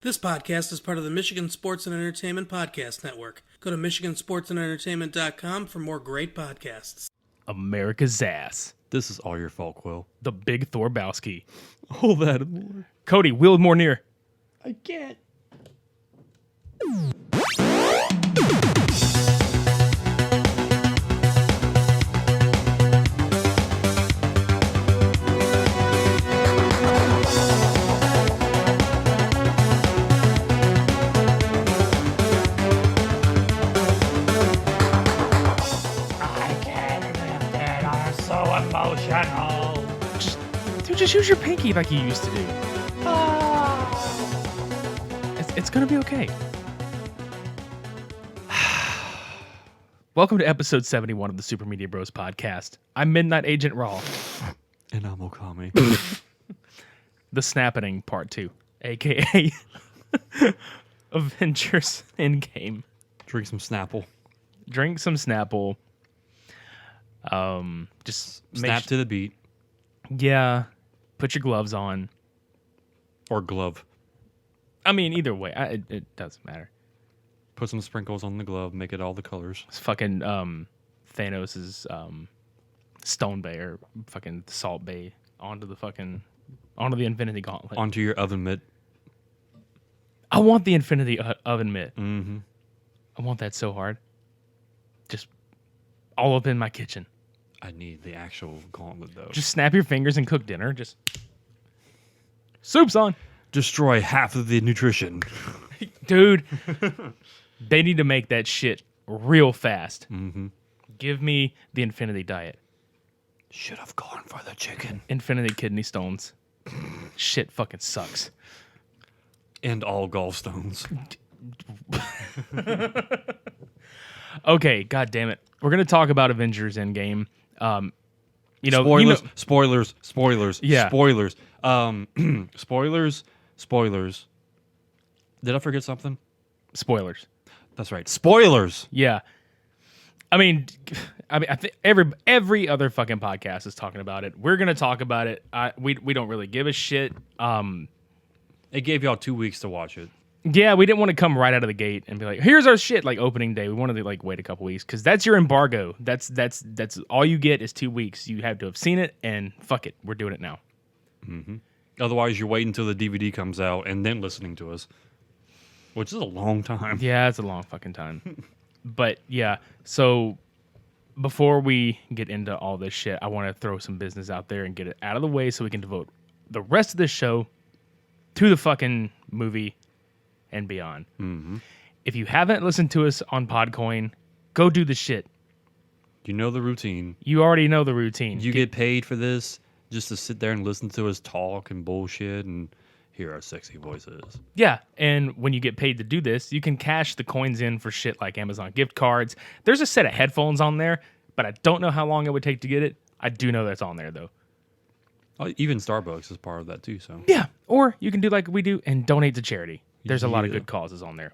This podcast is part of the Michigan Sports and Entertainment Podcast Network. Go to michigansportsandentertainment.com for more great podcasts. America's ass. This is all your fault, Quill. The Big Thorbowski. All that and more. Cody, wheel more near. I can't. Just use your pinky like you used to do. It's gonna be okay. Welcome to episode 71 of the Super Media Bros podcast. I'm Midnight Agent Raw. And I'm Okami. The Snappening Part 2, a.k.a. Avengers Endgame. Drink some Snapple. Drink some Snapple. Just Snap to the beat. Yeah. Put your gloves on. Or glove. I mean, either way, it doesn't matter. Put some sprinkles on the glove. Make it all the colors. It's fucking Thanos' Stone Bay or fucking Salt Bay onto the Infinity Gauntlet. Onto your oven mitt. I want the Infinity Oven Mitt. Mm-hmm. I want that so hard. Just all up in my kitchen. I need the actual gauntlet, though. Just snap your fingers and cook dinner. Just soup's on. Destroy half of the nutrition. Dude, they need to make that shit real fast. Mm-hmm. Give me the Infinity Diet. Should have gone for the chicken. Infinity Kidney Stones. Shit fucking sucks. And all gallstones. Okay, god damn it. We're going to talk about Avengers Endgame. Spoilers. Yeah. Spoilers. Did I forget something? Spoilers. That's right. Spoilers. Yeah. I think every other fucking podcast is talking about it. We're going to talk about it. We don't really give a shit. It gave y'all 2 weeks to watch it. Yeah, we didn't want to come right out of the gate and be like, "Here's our shit," like opening day. We wanted to like wait a couple weeks because that's your embargo. That's all you get is 2 weeks. You have to have seen it, and fuck it, we're doing it now. Mm-hmm. Otherwise, you're waiting until the DVD comes out and then listening to us, which is a long time. Yeah, it's a long fucking time. But yeah, so before we get into all this shit, I want to throw some business out there and get it out of the way so we can devote the rest of this show to the fucking movie and beyond. Mm-hmm. If you haven't listened to us on Podcoin, go do the shit. You know the routine. You already know the routine. You get paid for this just to sit there and listen to us talk and bullshit and hear our sexy voices. Yeah, and when you get paid to do this, you can cash the coins in for shit like Amazon gift cards. There's a set of headphones on there, but I don't know how long it would take to get it. I do know that's on there, though. Even Starbucks is part of that, too. So Yeah, or you can do like we do and donate to charity. There's a lot of Yeah. good causes on there.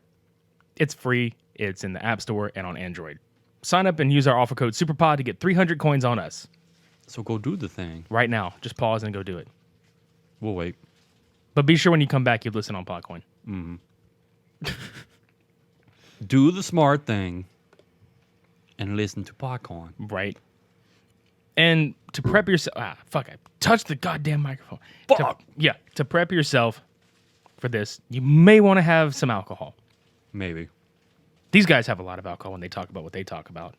It's free. It's in the App Store and on Android. Sign up and use our offer code SUPERPOD to get 300 coins on us. So go do the thing. Right now. Just pause and go do it. We'll wait. But be sure when you come back, you listen on Podcoin. Mm-hmm. Do the smart thing and listen to Podcoin. Right. And to prep yourself... I touched the goddamn microphone. Fuck! To prep yourself for this, you may want to have some alcohol. Maybe. These guys have a lot of alcohol when they talk about what they talk about.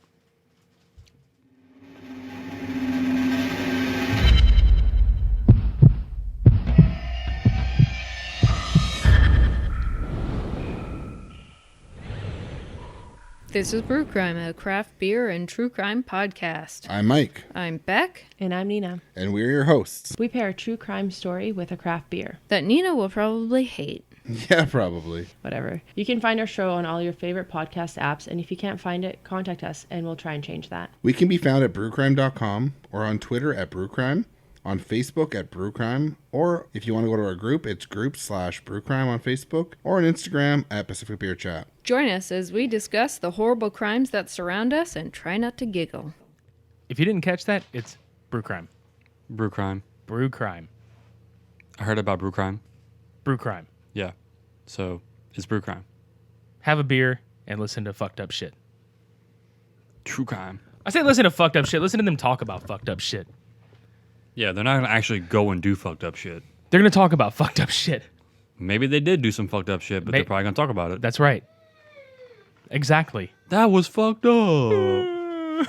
This is Brew Crime, a craft beer and true crime podcast. I'm Mike, I'm Beck. And I'm Nina. and we're your hosts. We pair a true crime story with a craft beer. That Nina will probably hate. Yeah, probably. Whatever. You can find our show on all your favorite podcast apps, and if you can't find it, contact us and we'll try and change that. We can be found at brewcrime.com or on Twitter at brewcrime, on Facebook at brewcrime, or if you want to go to our group, it's group/brewcrime on Facebook, or on Instagram at Pacific Beer Chat. Join us as we discuss the horrible crimes that surround us and try not to giggle. If you didn't catch that, it's Brew Crime. Brew crime. Brew Crime. I heard about brew crime. Brew Crime. Yeah. So it's Brew Crime. Have a beer and listen to fucked up shit. True crime. I say listen to fucked up shit. Listen to them talk about fucked up shit. Yeah, they're not going to actually go and do fucked up shit. They're going to talk about fucked up shit. Maybe they did do some fucked up shit, but they're probably going to talk about it. That's right. Exactly. That was fucked up.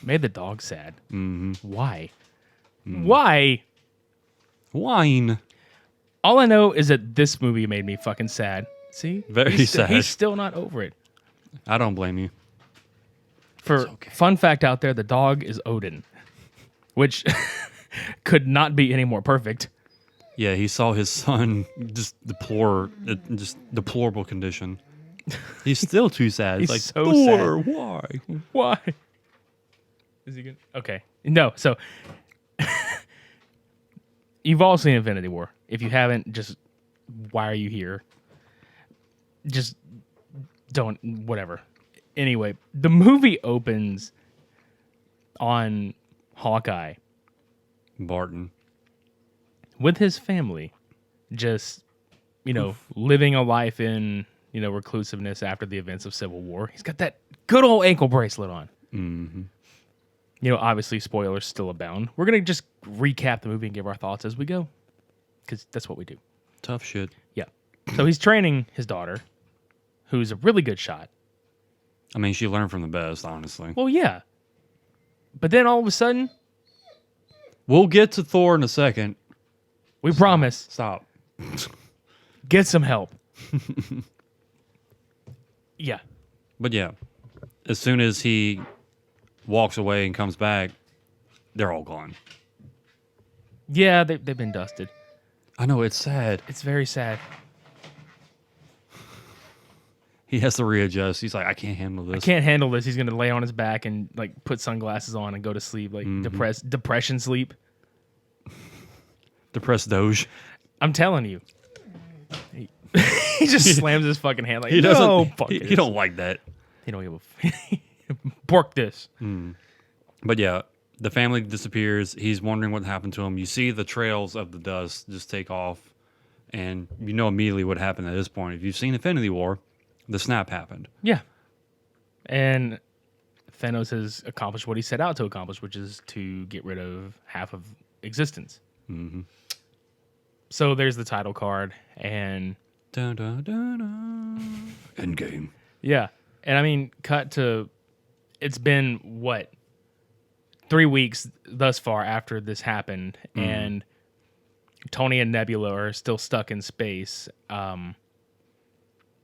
Made the dog sad. Mm-hmm. Why? Why? Wine. All I know is that this movie made me fucking sad. See? Very sad. He's still not over it. I don't blame you. For fun fact out there, the dog is Odin, which could not be any more perfect. Yeah, he saw his son just deplorable condition. He's still too sad. He's like, so Thor, sad. why? Why? Is he good? Okay. No, so you've all seen Infinity War. If you haven't, just why are you here? Just don't, whatever. Anyway, the movie opens on Hawkeye Barton. with his family, just, living a life in, reclusiveness after the events of Civil War. He's got that good old ankle bracelet on. Mm-hmm. Obviously spoilers still abound. We're going to just recap the movie and give our thoughts as we go, because that's what we do. Tough shit. Yeah. So he's training his daughter, who's a really good shot. I mean, she learned from the best, honestly. Well, yeah. But then all of a sudden, We'll get to Thor in a second. we promise, Stop. get some help. Yeah. But yeah, as soon as he walks away and comes back, they're all gone. Yeah, they've been dusted. I know, it's sad. It's very sad. He has to readjust. He's like, I can't handle this. I can't handle this. He's going to lay on his back and put sunglasses on and go to sleep, depression sleep. Depressed Doge. I'm telling you. He just slams his fucking hand like, He doesn't. no, fuck He this." don't like that. He don't give a pork this. But yeah, the family disappears. He's wondering what happened to him. You see the trails of the dust just take off, and you know immediately what happened at this point. If you've seen Infinity War, the snap happened. Yeah. And Thanos has accomplished what he set out to accomplish, which is to get rid of half of existence. Mm-hmm. So there's the title card, and Dun, dun, dun, dun. Endgame. yeah. And I mean, cut to, it's been, 3 weeks thus far after this happened, and Tony and Nebula are still stuck in space.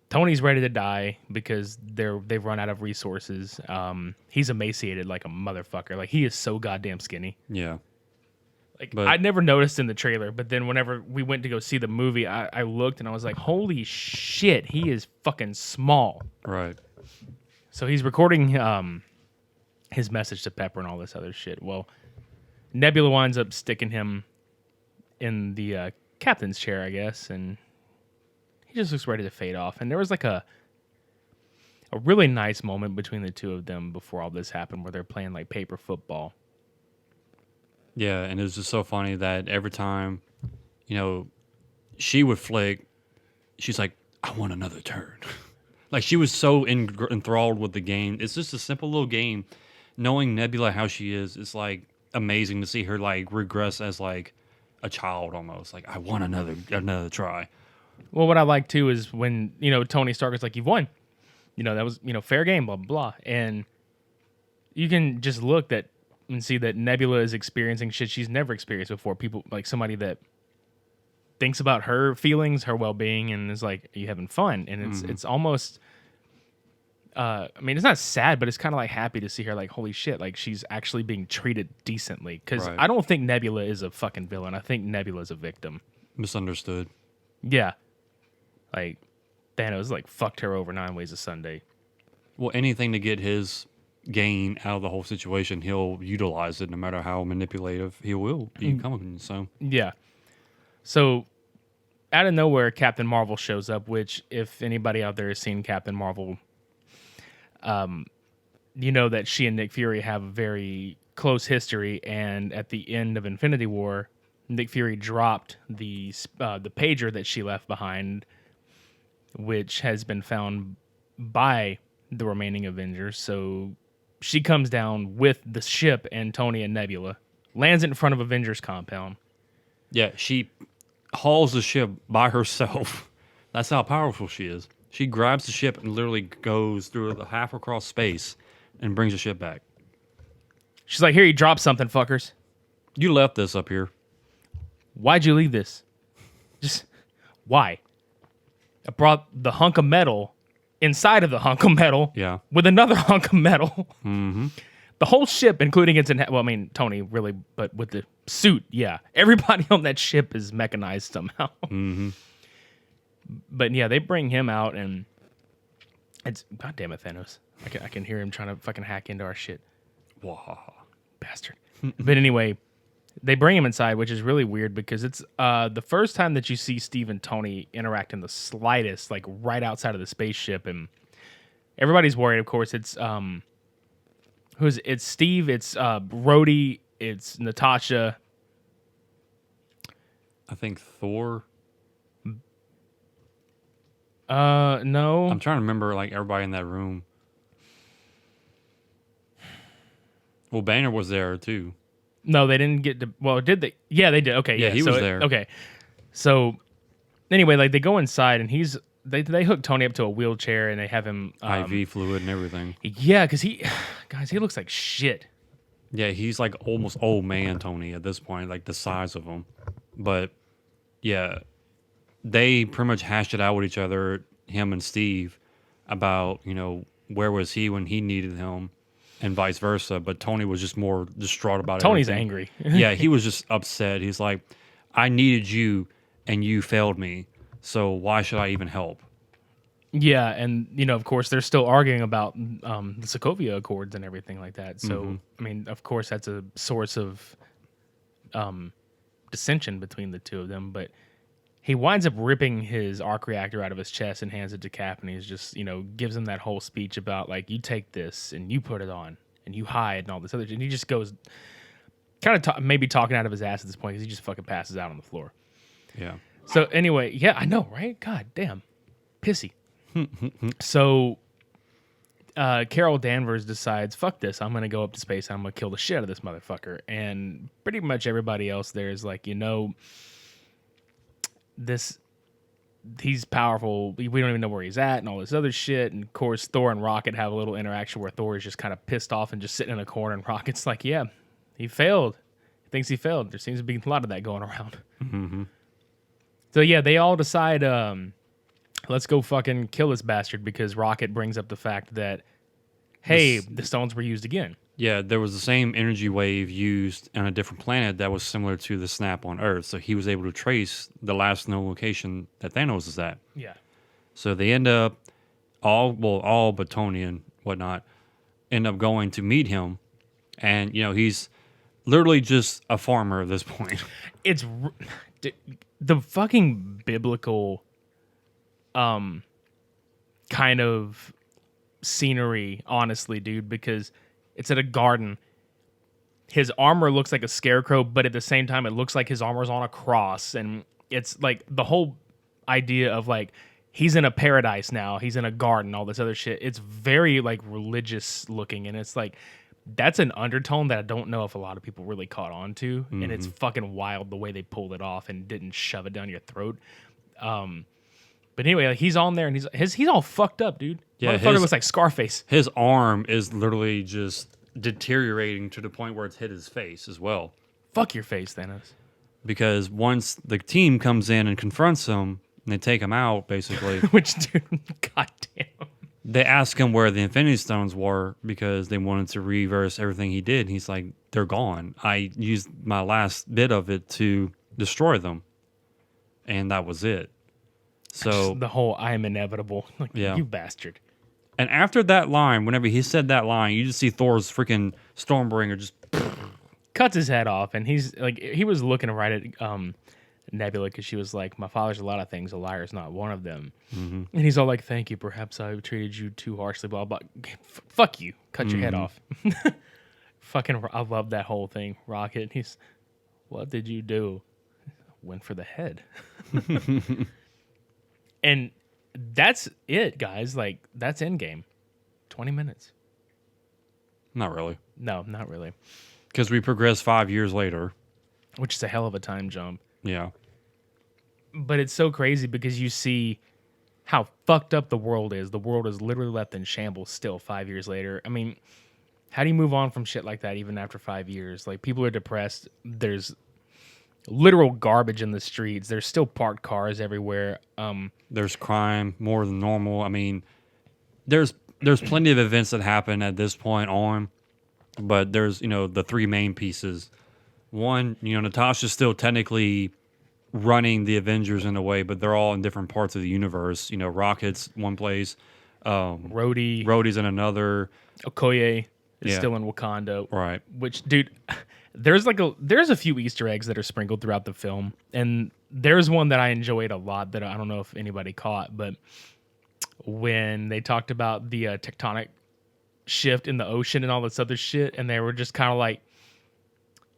Tony's ready to die because they've run out of resources. He's emaciated like a motherfucker. Like, he is so goddamn skinny. Yeah. But I never noticed in the trailer, but then whenever we went to go see the movie, I looked and I was like, holy shit, he is fucking small. Right. So he's recording his message to Pepper and all this other shit. Well, Nebula winds up sticking him in the captain's chair, I guess, and he just looks ready to fade off. And there was a really nice moment between the two of them before all this happened where they're playing paper football. Yeah, and it was just so funny that every time, she would flick, she's like, I want another turn. She was so enthralled with the game. It's just a simple little game. Knowing Nebula how she is, it's amazing to see her regress as a child almost. I want another try. Well, what I like too is when, Tony Stark is like, you've won. That was, fair game, blah, blah, blah. And you can just look and see that Nebula is experiencing shit she's never experienced before. People, somebody that thinks about her feelings, her well-being, and is like, are you having fun? And it's almost, it's not sad, but it's kind of happy to see her holy shit, she's actually being treated decently. Because Right. I don't think Nebula is a fucking villain. I think Nebula is a victim. Misunderstood. Yeah. Thanos, fucked her over 9 ways a Sunday. Well, anything to get his gain out of the whole situation, he'll utilize it no matter how manipulative he will become. So Yeah. So, out of nowhere, Captain Marvel shows up, which, if anybody out there has seen Captain Marvel, you know that she and Nick Fury have a very close history, and at the end of Infinity War, Nick Fury dropped the pager that she left behind which has been found by the remaining Avengers. So she comes down with the ship and Tony and Nebula, lands in front of Avengers compound. Yeah, she hauls the ship by herself. That's how powerful she is. She grabs the ship and literally goes through the half across space and brings the ship back. She's like, here, you dropped something, fuckers. You left this up here. Why'd you leave this? Just, why? I brought the hunk of metal inside of the hunk of metal with another hunk of metal. Mm-hmm. The whole ship, including its... well, I mean, Tony, really, but with the suit, yeah. Everybody on that ship is mechanized somehow. Mm-hmm. But yeah, they bring him out, and it's... God damn it, Thanos. I can hear him trying to fucking hack into our shit. Wow. Bastard. But anyway, they bring him inside, which is really weird because it's the first time that you see Steve and Tony interact in the slightest, like right outside of the spaceship, and everybody's worried. Of course, it's it's Steve, it's Rhodey, it's Natasha. I think Thor. No. I'm trying to remember like everybody in that room. Well, Banner was there too. No, they didn't get to... Well, did they? Yeah, they did. Okay, Yeah, he was there. Okay. So, anyway, like, they go inside, and he's... They hook Tony up to a wheelchair, and they have him... IV fluid and everything. Yeah, because he... Guys, he looks like shit. Yeah, he's like almost old man Tony at this point, like the size of him. But, yeah, they pretty much hashed it out with each other, him and Steve, about, you know, where was he when he needed him, and vice versa. But Tony was just more distraught about it. Tony's angry. Yeah, he was just upset. He's like, I needed you, and you failed me. So why should I even help? Yeah, and, you know, of course, they're still arguing about the Sokovia Accords and everything like that. So, I mean, of course, that's a source of dissension between the two of them. But he winds up ripping his arc reactor out of his chest and hands it to Cap, and he's just, you know, gives him that whole speech about, like, you take this, and you put it on, and you hide, and all this other shit. And he just goes, kind of maybe talking out of his ass at this point, because he just fucking passes out on the floor. Yeah. So, anyway, yeah, I know, right? God damn. Pissy. So, Carol Danvers decides, fuck this, I'm going to go up to space, I'm going to kill the shit out of this motherfucker. And pretty much everybody else there is like, you know, he's powerful, we don't even know where he's at and all this other shit. And of course, Thor and Rocket have a little interaction where Thor is just kind of pissed off and just sitting in a corner, and Rocket's like, yeah, he failed. He thinks he failed. There seems to be a lot of that going around. Mm-hmm. So yeah, they all decide, let's go fucking kill this bastard, because Rocket brings up the fact that, hey, the stones were used again. Yeah, there was the same energy wave used on a different planet that was similar to the snap on Earth. So he was able to trace the last known location that Thanos is at. Yeah. So they end up, all but Tony and whatnot, end up going to meet him. And, you know, he's literally just a farmer at this point. It's the fucking biblical kind of scenery, honestly, dude, because it's at a garden. His armor looks like a scarecrow, but at the same time, it looks like his armor's on a cross. And it's like the whole idea of like, he's in a paradise now, he's in a garden, all this other shit. It's very like religious looking, and it's like, that's an undertone that I don't know if a lot of people really caught on to. Mm-hmm. And it's fucking wild the way they pulled it off and didn't shove it down your throat. But anyway, like, he's on there, and he's all fucked up, dude. Yeah, motherfucker looks like Scarface. His arm is literally just deteriorating to the point where it's hit his face as well. Fuck your face, Thanos. Because once the team comes in and confronts him, and they take him out, basically. Which, dude, goddamn. They ask him where the Infinity Stones were because they wanted to reverse everything he did. He's like, they're gone. I used my last bit of it to destroy them. And that was it. So just the whole "I am inevitable," like, yeah. You bastard. And after that line, whenever he said that line, you just see Thor's freaking Stormbringer just cuts his head off, and he's like, he was looking right at Nebula, because she was like, "My father's a lot of things, a liar is not one of them." Mm-hmm. And he's all like, "Thank you, perhaps I treated you too harshly." Blah blah. Fuck you. Cut your head off. Fucking, I love that whole thing. Rocket. He's, what did you do? Went for the head. And that's it, guys. Like, that's Endgame. 20 minutes. Not really. No, not really. Because we progress 5 years later. Which is a hell of a time jump. Yeah. But it's so crazy because you see how fucked up the world is. The world is literally left in shambles still 5 years later. I mean, how do you move on from shit like that even after 5 years? Like, people are depressed. There's literal garbage in the streets. There's still parked cars everywhere. There's crime more than normal. I mean, there's plenty of events that happen at this point on, but there's, the three main pieces. One, Natasha's still technically running the Avengers in a way, but they're all in different parts of the universe. Rocket's one place, Rhodey's in another. Okoye is Yeah. still in Wakanda. Right. Which, dude, there's a few Easter eggs that are sprinkled throughout the film, and there's one that I enjoyed a lot that I don't know if anybody caught, but when they talked about the tectonic shift in the ocean and all this other shit, and they were just kind of like,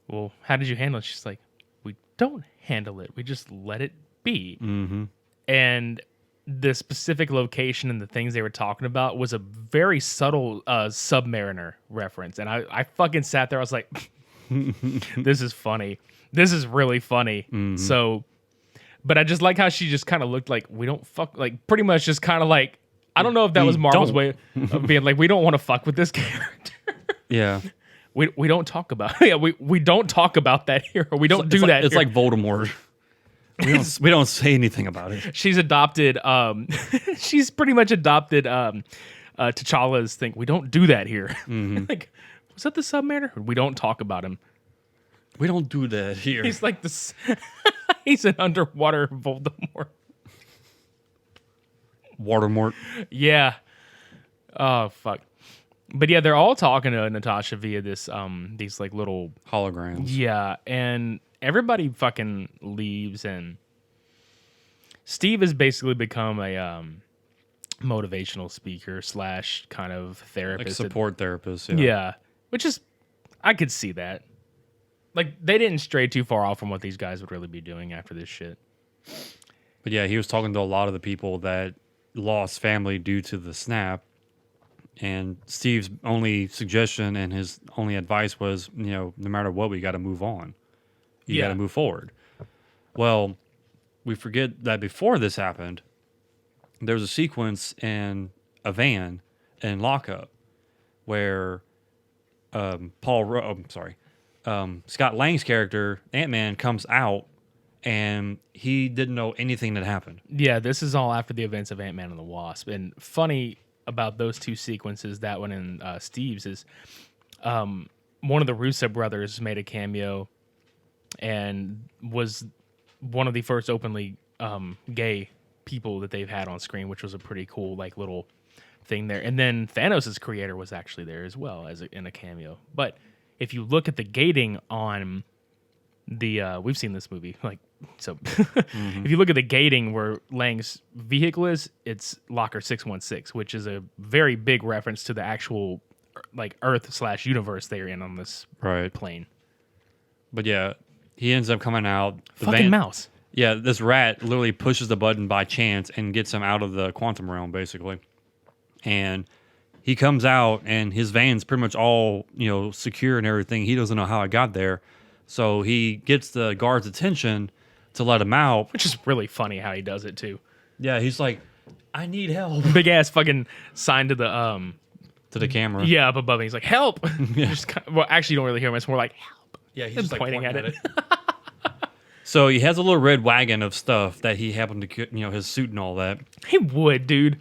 well, how did you handle it? She's like, we don't handle it. We just let it be. Mm-hmm. And the specific location and the things they were talking about was a very subtle Submariner reference. And I fucking sat there. I was like, this is funny. This is really funny. Mm-hmm. So, but I just like how she just kind of looked like, we don't fuck, like pretty much just kind of like, I don't know if that was Marvel's way of being like, we don't want to fuck with this character. Yeah. We don't talk about we don't talk about that here. We don't do that. It's here. like Voldemort. We don't say anything about it. She's adopted. She's pretty much adopted T'Challa's thing. We don't do that here. Mm-hmm. Like, was that the Submariner? We don't talk about him. We don't do that here. He's like this. He's an underwater Voldemort. Watermort. Yeah. Oh fuck. But yeah, they're all talking to Natasha via this these like little Holograms. Yeah, and everybody fucking leaves, and Steve has basically become a motivational speaker / kind of therapist. Like support therapist. Yeah, which is, I could see that. Like, they didn't stray too far off from what these guys would really be doing after this shit. But yeah, he was talking to a lot of the people that lost family due to the snap. And Steve's only suggestion and his only advice was, no matter what, we got to move on. You got to move forward. Well, we forget that before this happened, there was a sequence in a van in Lockup where Scott Lang's character, Ant-Man, comes out and he didn't know anything that happened. Yeah, this is all after the events of Ant-Man and the Wasp. And funny about those two sequences, that one and Steve's, is one of the Russo brothers made a cameo and was one of the first openly gay people that they've had on screen, which was a pretty cool like little thing there. And then Thanos' creator was actually there as well as in a cameo. But if you look at the gating on the we've seen this movie, like, so if you look at the gating where Lang's vehicle is, it's locker 616, which is a very big reference to the actual like Earth / universe they're in on this plane. But yeah, he ends up coming out. Fucking mouse. Yeah, this rat literally pushes the button by chance and gets him out of the quantum realm, basically. And he comes out, and his van's pretty much all, secure and everything. He doesn't know how it got there. So he gets the guard's attention to let him out. Which is really funny how he does it, too. Yeah, he's like, I need help. Big ass fucking sign to the camera. Yeah, up above him. He's like, help. Yeah. Well, actually, you don't really hear him. It's more like, help. Yeah, he's just just pointing at it. So he has a little red wagon of stuff that he happened to, his suit and all that. He would, dude.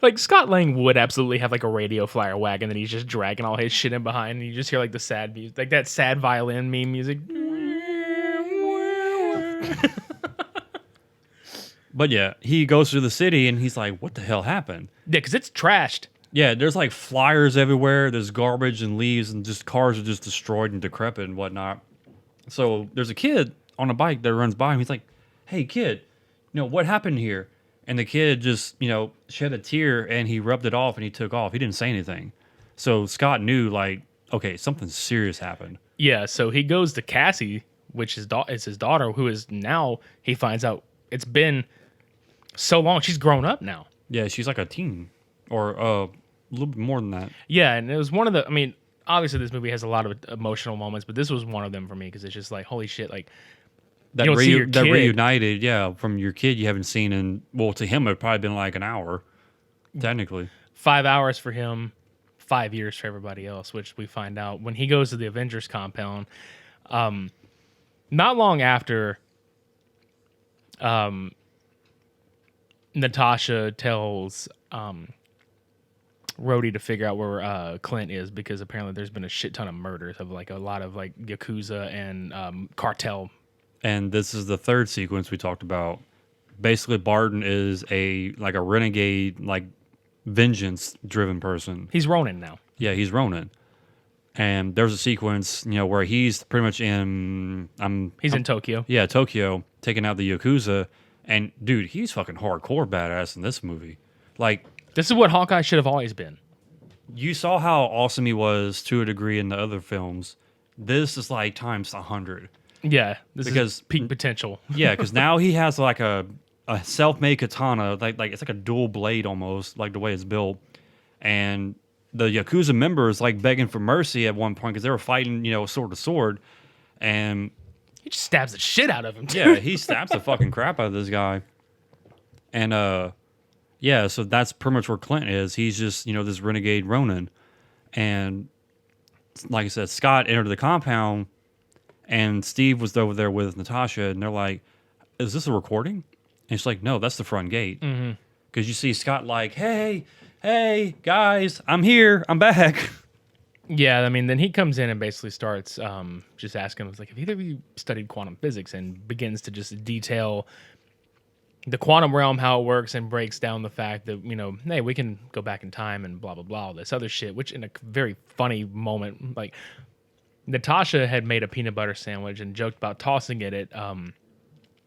Like, Scott Lang would absolutely have like a radio flyer wagon that he's just dragging all his shit in behind, and you just hear like the sad music, like that sad violin meme music. But yeah, he goes through the city and he's like, what the hell happened? Yeah, because it's trashed. Yeah, there's like flyers everywhere. There's garbage and leaves, and just cars are just destroyed and decrepit and whatnot. So there's a kid on a bike that runs by him. He's like, hey, kid, what happened here? And the kid just, shed a tear and he rubbed it off and he took off. He didn't say anything. So Scott knew, like, okay, something serious happened. Yeah, so he goes to Cassie, which is his daughter, who is now, he finds out, it's been so long. She's grown up now. Yeah, she's like a teen or a little bit more than that. Yeah, and it was one of the. I mean, obviously this movie has a lot of emotional moments, but this was one of them for me because it's just like, holy shit, like That, you don't see your that kid. reunited, yeah, from your kid you haven't seen in, well, to him, it'd probably been like an hour, technically. 5 hours for him, 5 years for everybody else, which we find out when he goes to the Avengers compound. Not long after, Natasha tells Rhodey to figure out where Clint is because apparently there's been a shit ton of murders of like a lot of like Yakuza and cartel. And this is the third sequence we talked about. Basically, Barton is a renegade, like vengeance-driven person. He's Ronin now. Yeah, he's Ronin. And there's a sequence, where he's pretty much in in Tokyo. Yeah, Tokyo, taking out the Yakuza. And dude, he's fucking hardcore badass in this movie. Like, this is what Hawkeye should have always been. you saw how awesome he was to a degree in the other films. This is like times 100. Yeah, this Because- is peak potential. Yeah, because now he has like a self-made katana, like it's like a dual blade almost, like the way it's built. And the Yakuza members like begging for mercy at one point because they were fighting, sword to sword. And He just stabs the shit out of him. Too. yeah, he stabs the fucking crap out of this guy. And yeah, so that's pretty much where Clint is. He's just, this renegade Ronin. And like I said, Scott entered the compound and Steve was over there with Natasha and they're like, is this a recording? And she's like, no, that's the front gate. Because you see Scott like, hey, guys, I'm here. I'm back. Yeah, I mean, then he comes in and basically starts just asking, like, have either of you studied quantum physics? And begins to just detail the quantum realm, how it works, and breaks down the fact that, hey, we can go back in time and blah, blah, blah, all this other shit, which in a very funny moment, like, Natasha had made a peanut butter sandwich and joked about tossing it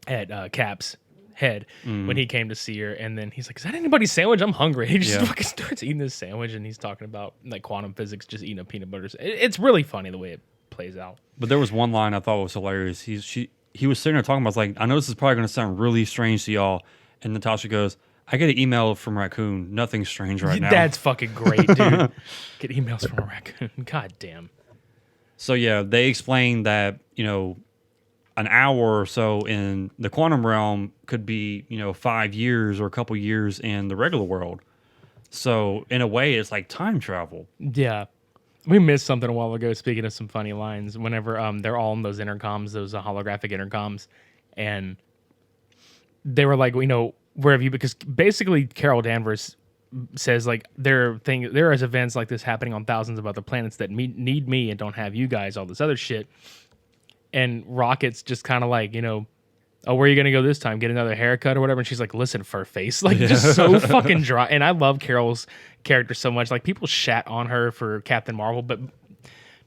at Cap's head when he came to see her, and then he's like, is that anybody's sandwich? I'm hungry. He just fucking starts eating this sandwich and he's talking about like quantum physics, just eating a peanut butter. It's really funny the way it plays out. But there was one line I thought was hilarious. He was sitting there talking about, like, I know this is probably going to sound really strange to y'all. And Natasha goes, I get an email from Raccoon. Nothing strange right now. That's fucking great, dude. Get emails from a raccoon. God damn. So yeah, they explained that, an hour or so in the quantum realm could be, 5 years or a couple years in the regular world. So in a way, it's like time travel. Yeah. We missed something a while ago, speaking of some funny lines, whenever they're all in those intercoms, those holographic intercoms, and they were like, where have you, because basically Carol Danvers says like there is events like this happening on thousands of other planets that need me and don't have you guys, all this other shit. And Rocket's just kind of like, oh, where are you going to go this time? Get another haircut or whatever? And she's like, listen, fur face. Like, just so fucking dry. And I love Carol's character so much. Like, people shat on her for Captain Marvel, but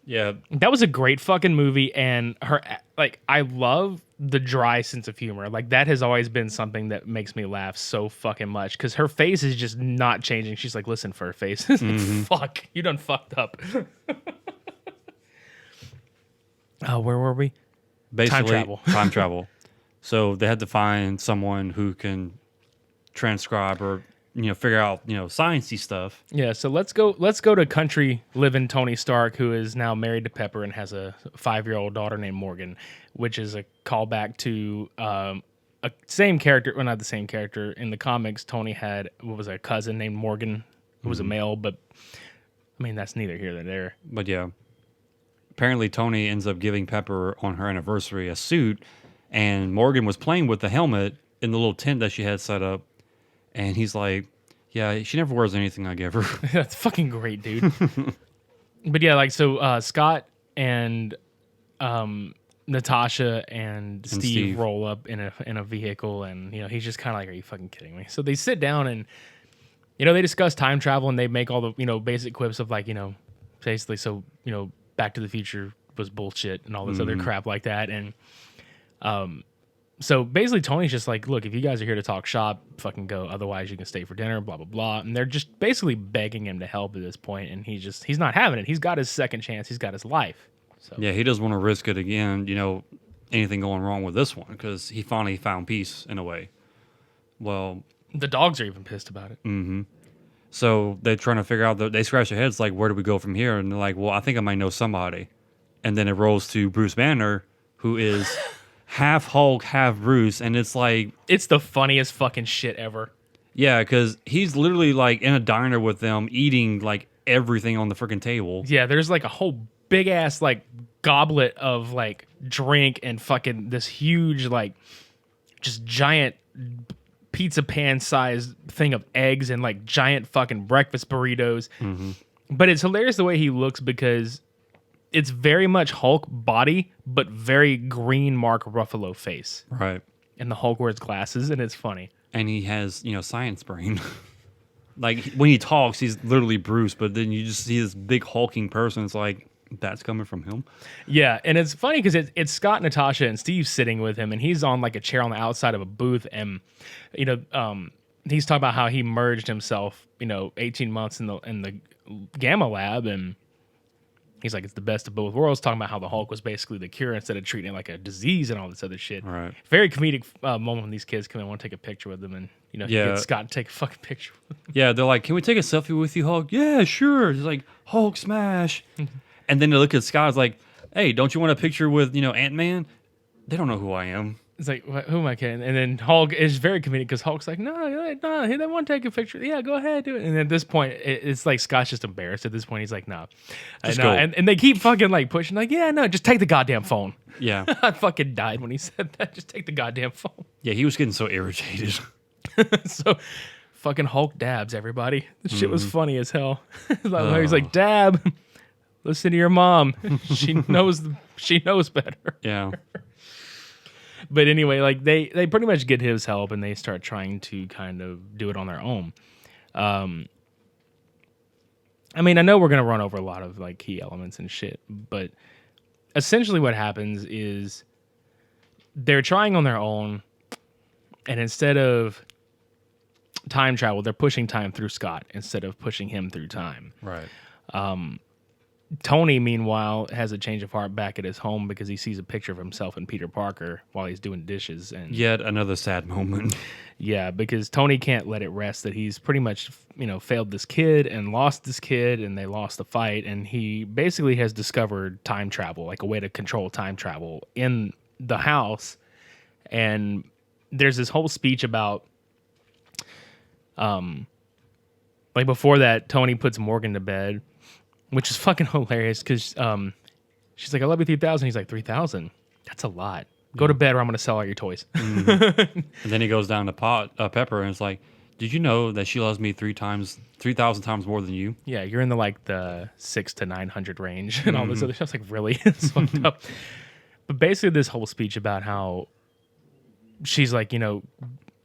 Yeah. that was a great fucking movie. And her, like, I love the dry sense of humor. Like, that has always been something that makes me laugh so fucking much. Because her face is just not changing. She's like, listen, fur face. Fuck. You done fucked up. Where were we? Basically, Time time travel. So they had to find someone who can transcribe or, figure out, sciencey stuff. Yeah, so let's go to country living Tony Stark, who is now married to Pepper and has a 5-year-old daughter named Morgan, which is a callback to a same character, well, not the same character. In the comics, Tony had a cousin named Morgan, who was a male, but I mean, that's neither here nor there. But yeah, apparently Tony ends up giving Pepper on her anniversary a suit, and Morgan was playing with the helmet in the little tent that she had set up, and he's like, yeah, she never wears anything I give her. That's fucking great, dude. But yeah, like, so Scott and Natasha and Steve roll up in a vehicle, and he's just kind of like, are you fucking kidding me? So they sit down and they discuss time travel, and they make all the basic quips of like, basically, so Back to the Future was bullshit and all this other crap like that. And so basically Tony's just like, look, if you guys are here to talk shop, fucking go. Otherwise you can stay for dinner, blah, blah, blah. And they're just basically begging him to help at this point. And he's not having it. He's got his second chance. He's got his life. So Yeah, he doesn't want to risk it again, anything going wrong with this one, because he finally found peace in a way. Well, The dogs are even pissed about it. so they're trying to figure out. They scratch their heads like, where do we go from here? And they're like, well, I think I might know somebody. And then it rolls to Bruce Banner, who is half Hulk, half Bruce, and it's like, It's the funniest fucking shit ever. yeah, because he's literally like in a diner with them, eating like everything on the freaking table. Yeah, there's like a whole big ass like goblet of like drink and fucking this huge like just giant pizza pan sized thing of eggs and like giant fucking breakfast burritos. But it's hilarious the way he looks because it's very much Hulk body, but very green Mark Ruffalo face. Right. And the Hulk wears glasses, and it's funny. And he has, science brain. Like when he talks, he's literally Bruce, but then you just see this big hulking person. It's like, that's coming from him. Yeah, and it's funny because it's Scott, Natasha, and Steve sitting with him, and he's on like a chair on the outside of a booth, and he's talking about how he merged himself, 18 months in the Gamma Lab, and he's like, it's the best of both worlds, talking about how the Hulk was basically the cure instead of treating it like a disease and all this other shit. Right. Very comedic moment when these kids come in and want to take a picture with them, and he gets Scott to take a fucking picture with them. Yeah, they're like, can we take a selfie with you, Hulk? Yeah, sure. He's like, Hulk smash. And then they look at Scott, it's like, hey, don't you want a picture with, Ant-Man? They don't know who I am. It's like, who am I kidding? And then Hulk is very comedic because Hulk's like, no, he didn't want to take a picture. Yeah, go ahead, do it. And at this point, it's like Scott's just embarrassed. At this point, he's like, no. Just go. And they keep fucking like pushing, like, yeah, no, just take the goddamn phone. Yeah. I fucking died when he said that. Just take the goddamn phone. Yeah, he was getting so irritated. So fucking Hulk dabs, everybody. This shit was funny as hell. He's like, dab, listen to your mom. She knows better. Yeah. But anyway, like they pretty much get his help and they start trying to kind of do it on their own. I mean, I know we're going to run over a lot of like key elements and shit, but essentially what happens is they're trying on their own, and instead of time travel, they're pushing time through Scott instead of pushing him through time. Right. Tony, meanwhile, has a change of heart back at his home because he sees a picture of himself and Peter Parker while he's doing dishes. And Yet another sad moment. yeah, because Tony can't let it rest that he's pretty much, failed this kid and lost this kid, and they lost the fight. And he basically has discovered time travel, like a way to control time travel in the house. And there's this whole speech about, like before that, Tony puts Morgan to bed, which is fucking hilarious because she's like, I love you 3,000. He's like, 3,000? That's a lot. Go to bed or I'm going to sell all your toys. And then he goes down to Pepper and it's like, did you know that she loves me 3,000 times more than you? Yeah, you're in the 600 to 900 range and all this other stuff. Like, really? It's fucked up. But basically this whole speech about how she's like, yeah,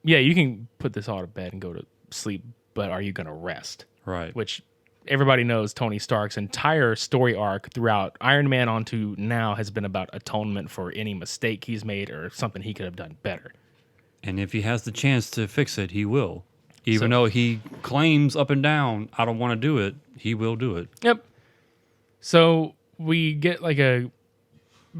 you can put this all to bed and go to sleep, but are you going to rest? Right. Which everybody knows Tony Stark's entire story arc throughout Iron Man on to now has been about atonement for any mistake he's made or something he could have done better. And if he has the chance to fix it, he will. Even though he claims up and down, I don't want to do it, he will do it. Yep. So we get like a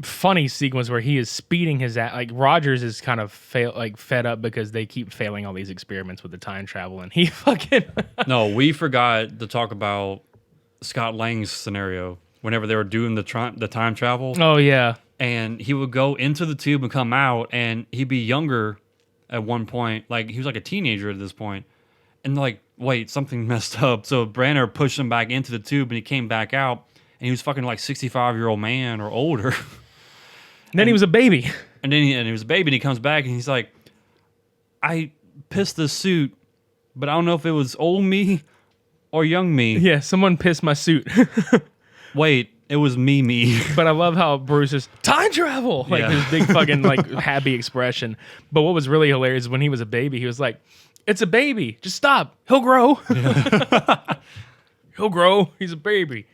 funny sequence where he is speeding his like Rogers is kind of fed up because they keep failing all these experiments with the time travel, and he fucking No, we forgot to talk about Scott Lang's scenario whenever they were doing the time travel. oh yeah, And he would go into the tube and come out, and he'd be younger at one point. Like, he was like a teenager at this point. And like, wait, something messed up. So Branner pushed him back into the tube, and he came back out, and he was fucking like 65-year-old man or older. And then he was a baby. And then he was a baby, and he comes back, and he's like, I pissed the suit, but I don't know if it was old me or young me. Yeah, someone pissed my suit. Wait, it was me. But I love how Bruce is time travel, like Yeah. this big fucking like happy expression. But what was really hilarious is when he was a baby, he was like, "It's a baby. Just stop. He'll grow. He'll grow. He's a baby."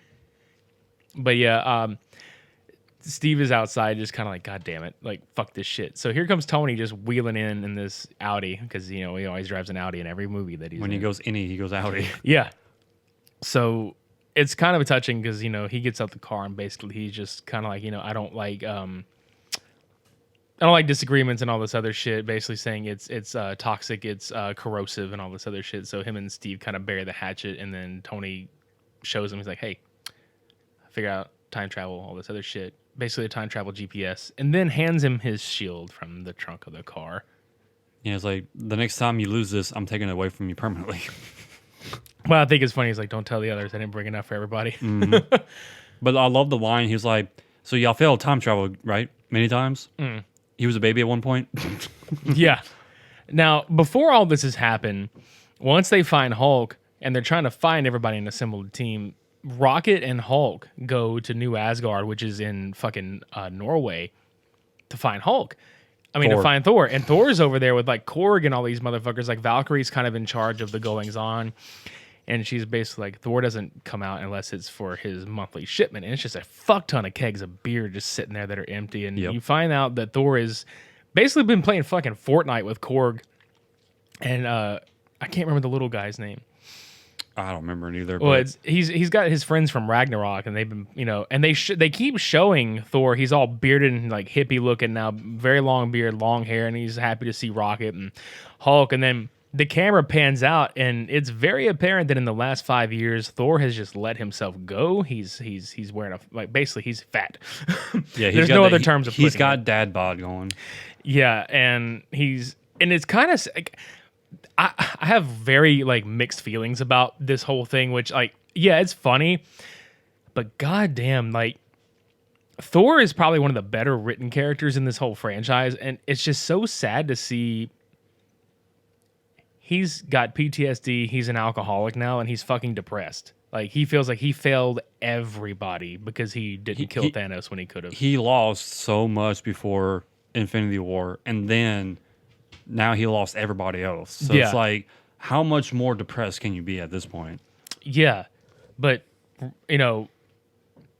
But yeah, Steve is outside, just kind of like, God damn it, like fuck this shit. So here comes Tony just wheeling in this Audi because he always drives an Audi in every movie that he's When in. he goes innie, he goes outie. Yeah. So it's kind of touching because, he gets out the car and basically he's just kind of like, I don't like I don't like disagreements and all this other shit. Basically saying it's toxic, it's corrosive, and all this other shit. So him and Steve kind of bury the hatchet, and then Tony shows him. He's like, "Hey, figure out time travel, all this other shit." Basically, a time travel GPS, and then hands him his shield from the trunk of the car. Yeah, it's like, the next time you lose this, I'm taking it away from you permanently. Well, I think it's funny. He's like, "Don't tell the others. I didn't bring enough for everybody." But I love the line. He's like, so y'all failed time travel, right? Many times? He was a baby at one point. Yeah. Now, before all this has happened, once they find Hulk and they're trying to find everybody and assemble the team, Rocket and Hulk go to New Asgard, which is in fucking Norway, to find Hulk. I mean, Thor. to find Thor. And Thor's over there with like Korg and all these motherfuckers. Like Valkyrie's kind of in charge of the goings on. And she's basically like, Thor doesn't come out unless it's for his monthly shipment. And it's just a fuck ton of kegs of beer just sitting there that are empty. And you find out that Thor is basically been playing fucking Fortnite with Korg. And I can't remember the little guy's name. I don't remember it either. Well, But he's got his friends from Ragnarok, and they've been, and they keep showing Thor. He's all bearded and like hippie looking now, very long beard, long hair, and he's happy to see Rocket and Hulk. And then the camera pans out, and it's very apparent that in the last 5 years, Thor has just let himself go. He's wearing basically he's fat. yeah, There's no other terms of He's putting got it. dad bod going. Yeah, and it's kind of like, I have very like mixed feelings about this whole thing, which like, yeah, it's funny, but goddamn, like Thor is probably one of the better written characters in this whole franchise, and it's just so sad to see he's got PTSD, he's an alcoholic now, and he's fucking depressed. Like he feels like he failed everybody because he didn't kill Thanos when he could have. He lost so much before Infinity War, and then now he lost everybody else. So Yeah. it's like, how much more depressed can you be at this point? Yeah, but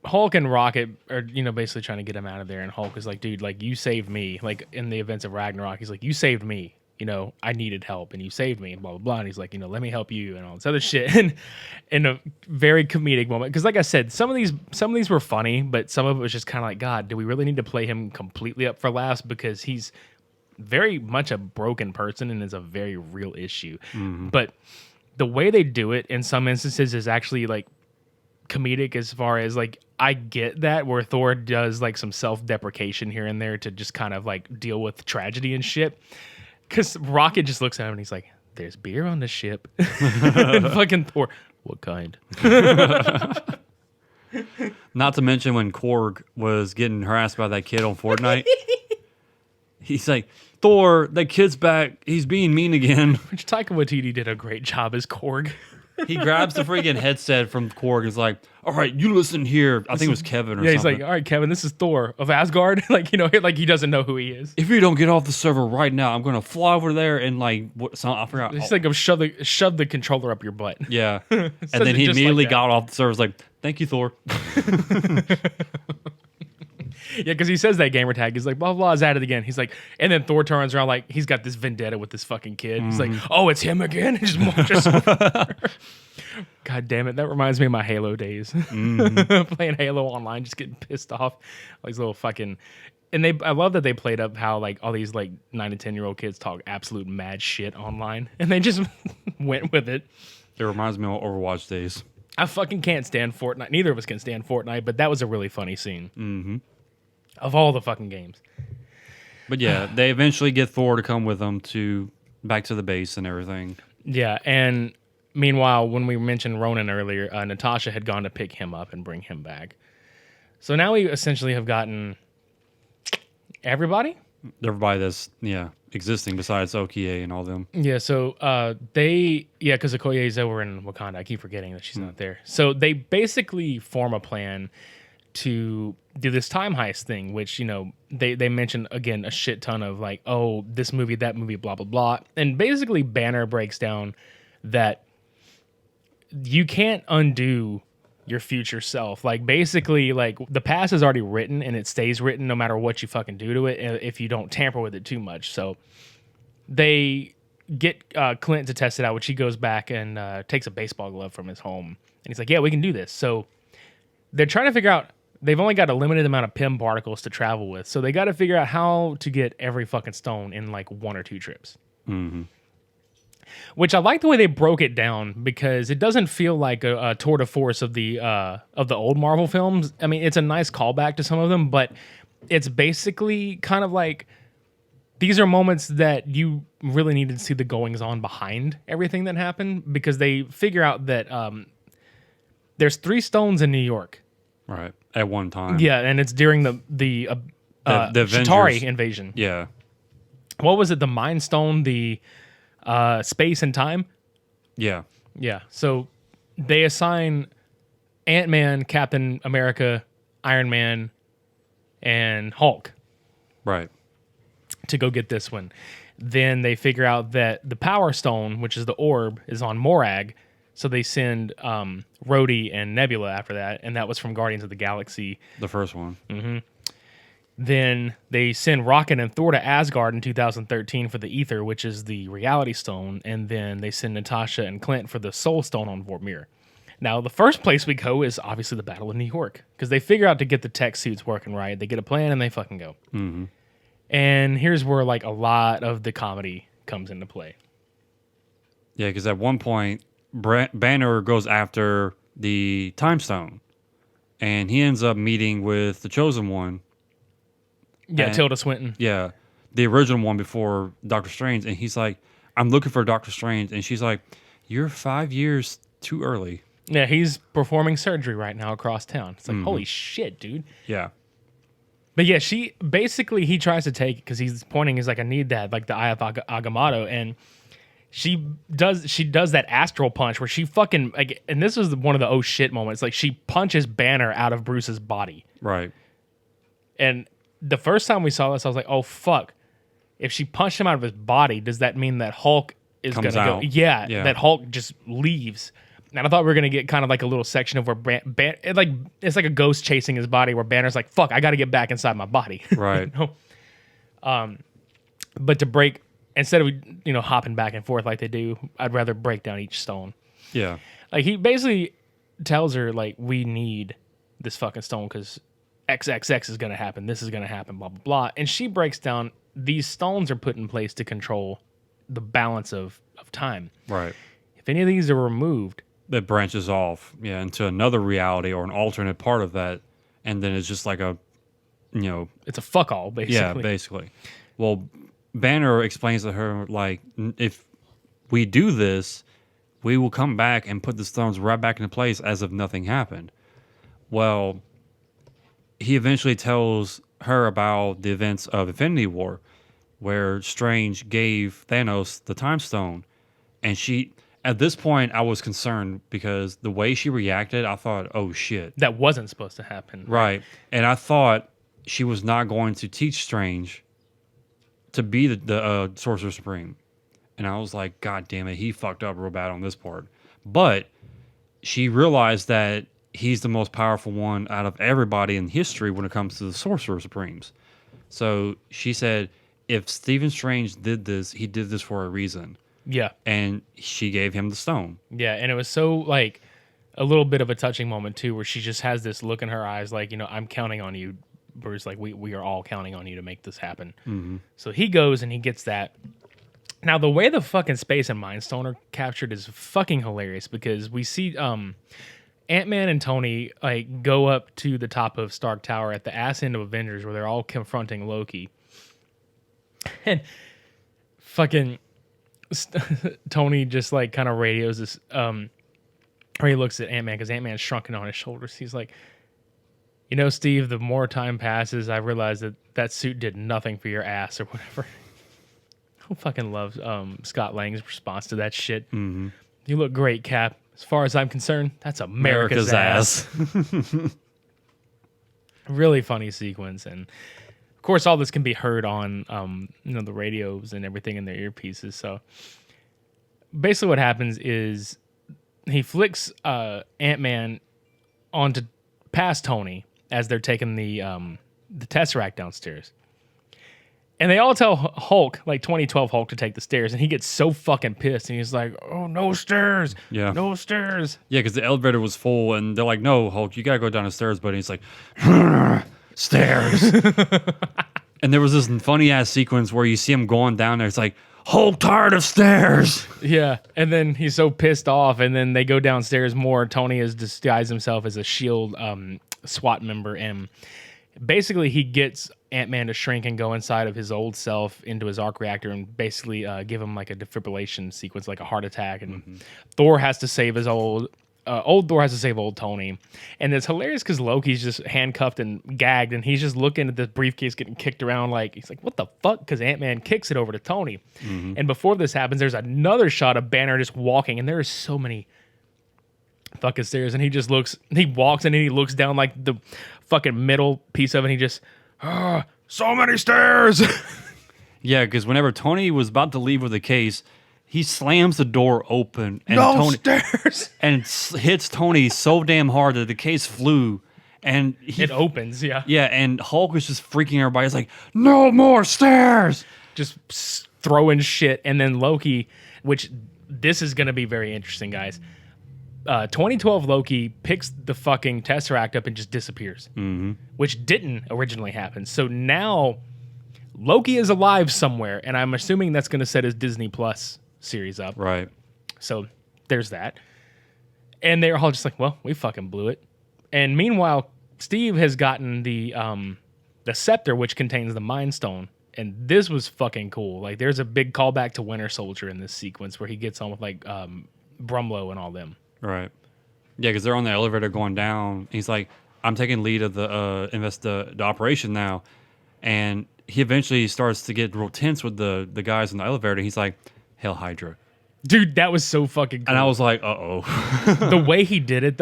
Hulk and Rocket are basically trying to get him out of there, and Hulk is like, dude, like you saved me. Like in the events of Ragnarok, he's like, you saved me. I needed help, and you saved me, and blah blah blah. And he's like, let me help you, and all this other shit. And in a very comedic moment, because like I said, some of these were funny, but some of it was just kind of like, God, do we really need to play him completely up for laughs? Because he's very much a broken person and is a very real issue. But the way they do it in some instances is actually like comedic, as far as like, I get that where Thor does like some self-deprecation here and there to just kind of like deal with tragedy and shit. Because Rocket just looks at him and he's like, there's beer on the ship. And fucking Thor, what kind? Not to mention when Korg was getting harassed by that kid on Fortnite. He's like, Thor, that kid's back. He's being mean again. Which Taika Waititi did a great job as Korg. He grabs the freaking headset from Korg and is like, all right, you listen here. I think it was Kevin or Yeah, he's something. like, all right, Kevin, this is Thor of Asgard. Like, like he doesn't know who he is. If you don't get off the server right now, I'm going to fly over there and like, I forgot. He's like, shove the controller up your butt. Yeah. Says And then it he just immediately like that. got off the server. Was like, thank you, Thor. Yeah, because he says that gamer tag. He's like, blah, blah, is at it again. He's like, and then Thor turns around like, he's got this vendetta with this fucking kid. He's like, oh, it's him again? And just marches over. God damn it. That reminds me of my Halo days. Playing Halo online, just getting pissed off. All these little fucking... And I love that they played up how like all these like 9 to 10-year-old kids talk absolute mad shit online. And they just went with it. It reminds me of Overwatch days. I fucking can't stand Fortnite. Neither of us can stand Fortnite, but that was a really funny scene. Mm-hmm. Of all the fucking games. But yeah, they eventually get Thor to come with them back to the base and everything. Yeah, and meanwhile, when we mentioned Ronan earlier, Natasha had gone to pick him up and bring him back. So now we essentially have gotten everybody? Everybody that's, existing besides Okie and all them. Yeah, so because Okoye is over in Wakanda. I keep forgetting that she's not there. So they basically form a plan to do this time heist thing, which, they mention, again, a shit ton of like, oh, this movie, that movie, blah, blah, blah. And basically Banner breaks down that you can't undo your future self. Like, basically, like, the past is already written and it stays written no matter what you fucking do to it if you don't tamper with it too much. So they get Clint to test it out, which he goes back and takes a baseball glove from his home. And he's like, yeah, we can do this. So they're trying to figure out, they've only got a limited amount of Pym particles to travel with, so they got to figure out how to get every fucking stone in like 1 or 2 trips. Mm-hmm. Which I like the way they broke it down because it doesn't feel like a tour de force of the old Marvel films. I mean, it's a nice callback to some of them, but it's basically kind of like these are moments that you really needed to see the goings on behind everything that happened because they figure out that there's 3 stones in New York. Right. At one time. Yeah, and it's during the Avengers. Chitauri invasion. Yeah. What was it? The Mind Stone, the space and time? Yeah. Yeah. So they assign Ant-Man, Captain America, Iron Man, and Hulk Right. to go get this one. Then they figure out that the Power Stone, which is the orb, is on Morag. So they send Rhodey and Nebula after that, and that was from Guardians of the Galaxy. The first one. Then they send Rocket and Thor to Asgard in 2013 for the Ether, which is the Reality Stone, and then they send Natasha and Clint for the Soul Stone on Vormir. Now, the first place we go is obviously the Battle of New York, because they figure out to get the tech suits working right. They get a plan, and they fucking go. Mm-hmm. And here's where like a lot of the comedy comes into play. Yeah, because at one point, Banner goes after the Time Stone, and he ends up meeting with the Chosen One. Yeah, And- Tilda Swinton. Yeah, the original one before Doctor Strange, and he's like, "I'm looking for Doctor Strange," and she's like, "You're 5 years too early." Yeah, he's performing surgery right now across town. It's like, holy shit, dude. Yeah, But yeah, he tries to take it because he's pointing. He's like, I need that, like the Eye of Agamotto, and she does that astral punch where she fucking like, and this was one of the oh shit moments. Like she punches Banner out of Bruce's body, right. and the first time we saw this, I was like, oh fuck. If she punched him out of his body, does that mean that Hulk is Comes gonna go? out. Yeah, Yeah. that Hulk just leaves. And I thought we were gonna get kind of like a little section of where it's like a ghost chasing his body, where Banner's like, "Fuck, I got to get back inside my body." Right. You know? But to break instead of hopping back and forth like they do, I'd rather break down each stone. Yeah, Like he basically tells her like, "We need this fucking stone because XXX is gonna happen. This is gonna happen. Blah blah blah." And she breaks down these stones are put in place to control the balance of time. right. If any of these are removed, That branches off, into another reality or an alternate part of that, and then it's just like a, it's a fuck all, basically. yeah, basically. Well, Banner explains to her like, if we do this, we will come back and put the stones right back into place as if nothing happened. Well, he eventually tells her about the events of Infinity War, where Strange gave Thanos the Time Stone, and she. At this point, I was concerned because the way she reacted, I thought, oh shit. That wasn't supposed to happen. Right. And I thought she was not going to teach Strange to be the Sorcerer Supreme. And I was like, God damn it, he fucked up real bad on this part. But she realized that he's the most powerful one out of everybody in history when it comes to the Sorcerer Supremes. So she said, if Stephen Strange did this, he did this for a reason. Yeah. And she gave him the stone. Yeah. And it was so like a little bit of a touching moment too, where she just has this look in her eyes, like, I'm counting on you, Bruce. Like we are all counting on you to make this happen. Mm-hmm. So he goes and he gets that. Now the way the fucking Space and Mind Stone are captured is fucking hilarious because we see Ant-Man and Tony like go up to the top of Stark Tower at the ass end of Avengers where they're all confronting Loki. And fucking Tony just like kind of radios this or he looks at Ant-Man because Ant-Man's shrunken on his shoulders. He's like, Steve, the more time passes, I realize that suit did nothing for your ass or whatever. I fucking love Scott Lang's response to that shit. Mm-hmm. You look great, Cap. As far as I'm concerned, that's America's ass. Really funny sequence. And of course, all this can be heard on, the radios and everything in their earpieces. So basically what happens is he flicks Ant-Man onto past Tony as they're taking the Tesseract downstairs. And they all tell Hulk, like 2012 Hulk, to take the stairs, and he gets so fucking pissed, and he's like, "Oh, no stairs, Yeah. no stairs." Yeah, because the elevator was full, and they're like, "No, Hulk, you gotta go down the stairs." But he's like, "Stairs." And there was this funny ass sequence where you see him going down there. It's like, "Hulk, tired of stairs." Yeah, and then he's so pissed off, and then they go downstairs more. Tony has disguised himself as a SHIELD SWAT member, and basically he gets Ant-Man to shrink and go inside of his old self into his arc reactor and basically give him like a defibrillation sequence, like a heart attack. And Thor has to save his old Thor has to save old Tony. And it's hilarious because Loki's just handcuffed and gagged, and he's just looking at the briefcase getting kicked around like, he's like, what the fuck? Because Ant-Man kicks it over to Tony. And before this happens, there's another shot of Banner just walking, and there are so many fucking stairs, and he walks and then he looks down like the fucking middle piece of it, and he just, so many stairs. Yeah, because whenever Tony was about to leave with the case, he slams the door open and Stairs. and hits Tony so damn hard that the case flew, and It opens, yeah. yeah, and Hulk was just freaking everybody. It's like, "No more stairs!" Just throwing shit, and then Loki, which this is going to be very interesting, guys. 2012 Loki picks the fucking Tesseract up and just disappears, which didn't originally happen. So now Loki is alive somewhere, and I'm assuming that's going to set his Disney Plus series up. Right. So there's that. And they're all just like, well, we fucking blew it. And meanwhile, Steve has gotten the scepter, which contains the Mind Stone. And this was fucking cool. Like, there's a big callback to Winter Soldier in this sequence where he gets on with, like, Brumlow and all them. Right. Yeah, because they're on the elevator going down. He's like, "I'm taking lead of the operation now," and he eventually starts to get real tense with the guys in the elevator. He's like, "Hail Hydra." Dude, that was so fucking cool. And I was like, "Uh-oh." The way he did it,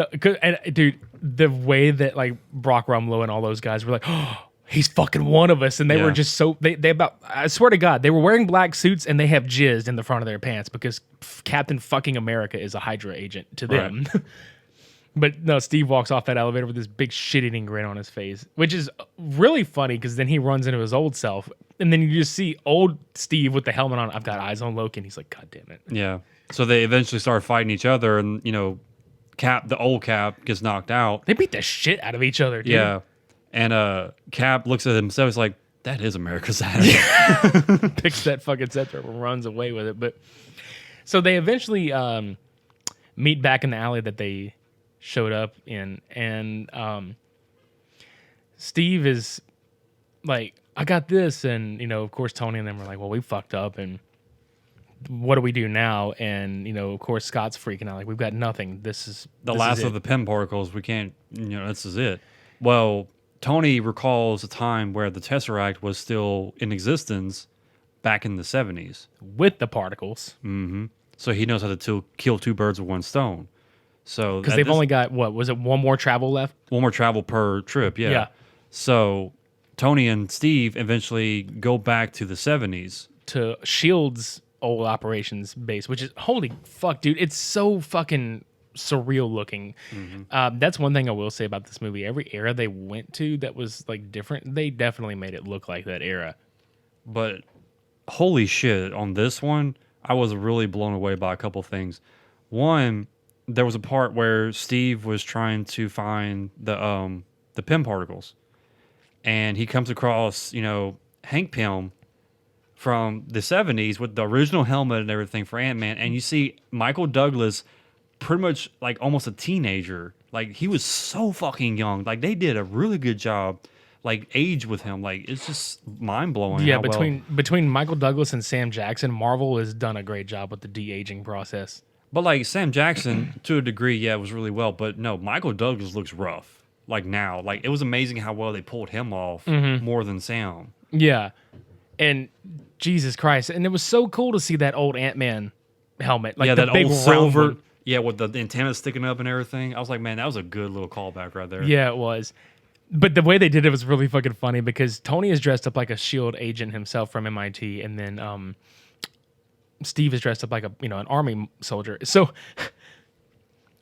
dude, the way that, like, Brock Rumlow and all those guys were like, oh, he's fucking one of us. And they were just so, they about, I swear to God, they were wearing black suits and they have jizzed in the front of their pants because Captain fucking America is a Hydra agent to them. Right. But no, Steve walks off that elevator with this big shit-eating grin on his face, which is really funny because then he runs into his old self, and then you just see old Steve with the helmet on. I've got eyes on Loki, and he's like, God damn it. Yeah. So they eventually start fighting each other, and, Cap, the old Cap, gets knocked out. They beat the shit out of each other, dude. Yeah. And Cap looks at himself, he's like, that is America's Saturday. Picks that fucking scepter and runs away with it. But so they eventually meet back in the alley that they showed up in, and Steve is like, I got this, and of course Tony and them are like, well, we fucked up, and what do we do now? And of course Scott's freaking out like, we've got nothing. This is the last of the Pym particles. We can't, this is it. Well, Tony recalls a time where the Tesseract was still in existence back in the 70s with the particles. So he knows how to kill two birds with one stone. So because they've only got, what was it, one more travel left? One more travel per trip, yeah. So Tony and Steve eventually go back to the 70s. To S.H.I.E.L.D.'s old operations base, which is, holy fuck, dude, it's so fucking surreal looking. That's one thing I will say about this movie. Every era they went to that was like different, they definitely made it look like that era. But holy shit, on this one, I was really blown away by a couple things. One, there was a part where Steve was trying to find the Pym particles, and he comes across, Hank Pym from the 70s with the original helmet and everything for Ant-Man, and you see Michael Douglas pretty much like almost a teenager. Like, he was so fucking young. Like, they did a really good job, like, age with him. Like, it's just mind-blowing. Yeah, between Michael Douglas and Sam Jackson, Marvel has done a great job with the de-aging process. But, like, Sam Jackson, to a degree, yeah, it was really well. But, no, Michael Douglas looks rough, like, now. Like, it was amazing how well they pulled him off more than Sam. Yeah. And, Jesus Christ. And it was so cool to see that old Ant-Man helmet. Like, the that big old silver. one. Yeah, with the antenna sticking up and everything. I was like, man, that was a good little callback right there. Yeah, it was. But the way they did it was really fucking funny because Tony is dressed up like a S.H.I.E.L.D. agent himself from MIT, and then Steve is dressed up like an army soldier. So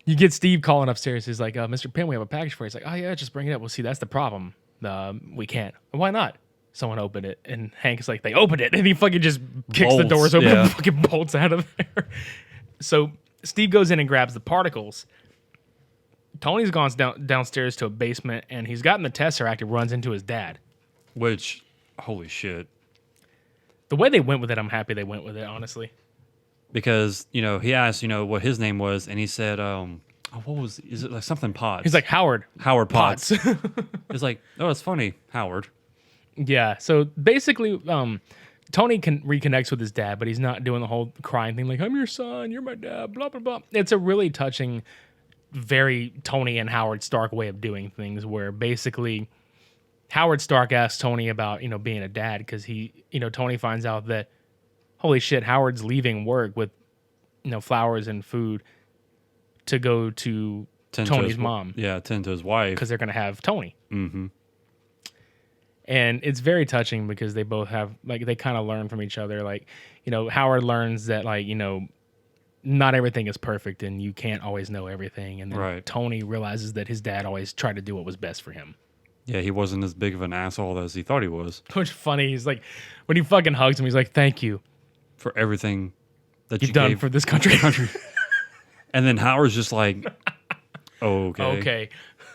you get Steve calling upstairs. He's like, Mr. Pym, we have a package for you. He's like, oh, yeah, just bring it up. Well, see, that's the problem. We can't. Why not? someone open it. And Hank's like, they opened it. And he fucking just kicks the Bolts, doors open yeah. and fucking bolts out of there. So Steve goes in and grabs the particles. Tony's gone downstairs to a basement, and he's gotten the Tesseract and runs into his dad. Which, holy shit. The way they went with it, I'm happy they went with it, honestly. Because, he asked, what his name was, and he said, is it like something Potts? He's like, Howard. Howard Potts. Potts. It's like, oh, it's funny, Howard. Yeah, so basically, Tony reconnects with his dad, but he's not doing the whole crying thing, like, I'm your son, you're my dad, blah, blah, blah. It's a really touching, very Tony and Howard Stark way of doing things, where basically Howard Stark asks Tony about, being a dad, because Tony finds out that, holy shit, Howard's leaving work with, flowers and food to go to Tony's mom. Yeah, tend to his wife. Because they're going to have Tony. Mm-hmm. And it's very touching because they both have, like, they kind of learn from each other. Like, Howard learns that, like, not everything is perfect and you can't always know everything. And then Right. Tony realizes that his dad always tried to do what was best for him. Yeah, he wasn't as big of an asshole as he thought he was. Which is funny. He's like, when he fucking hugs him, he's like, thank you. For everything that You've you done gave for this country. And then Howard's just like, oh, okay.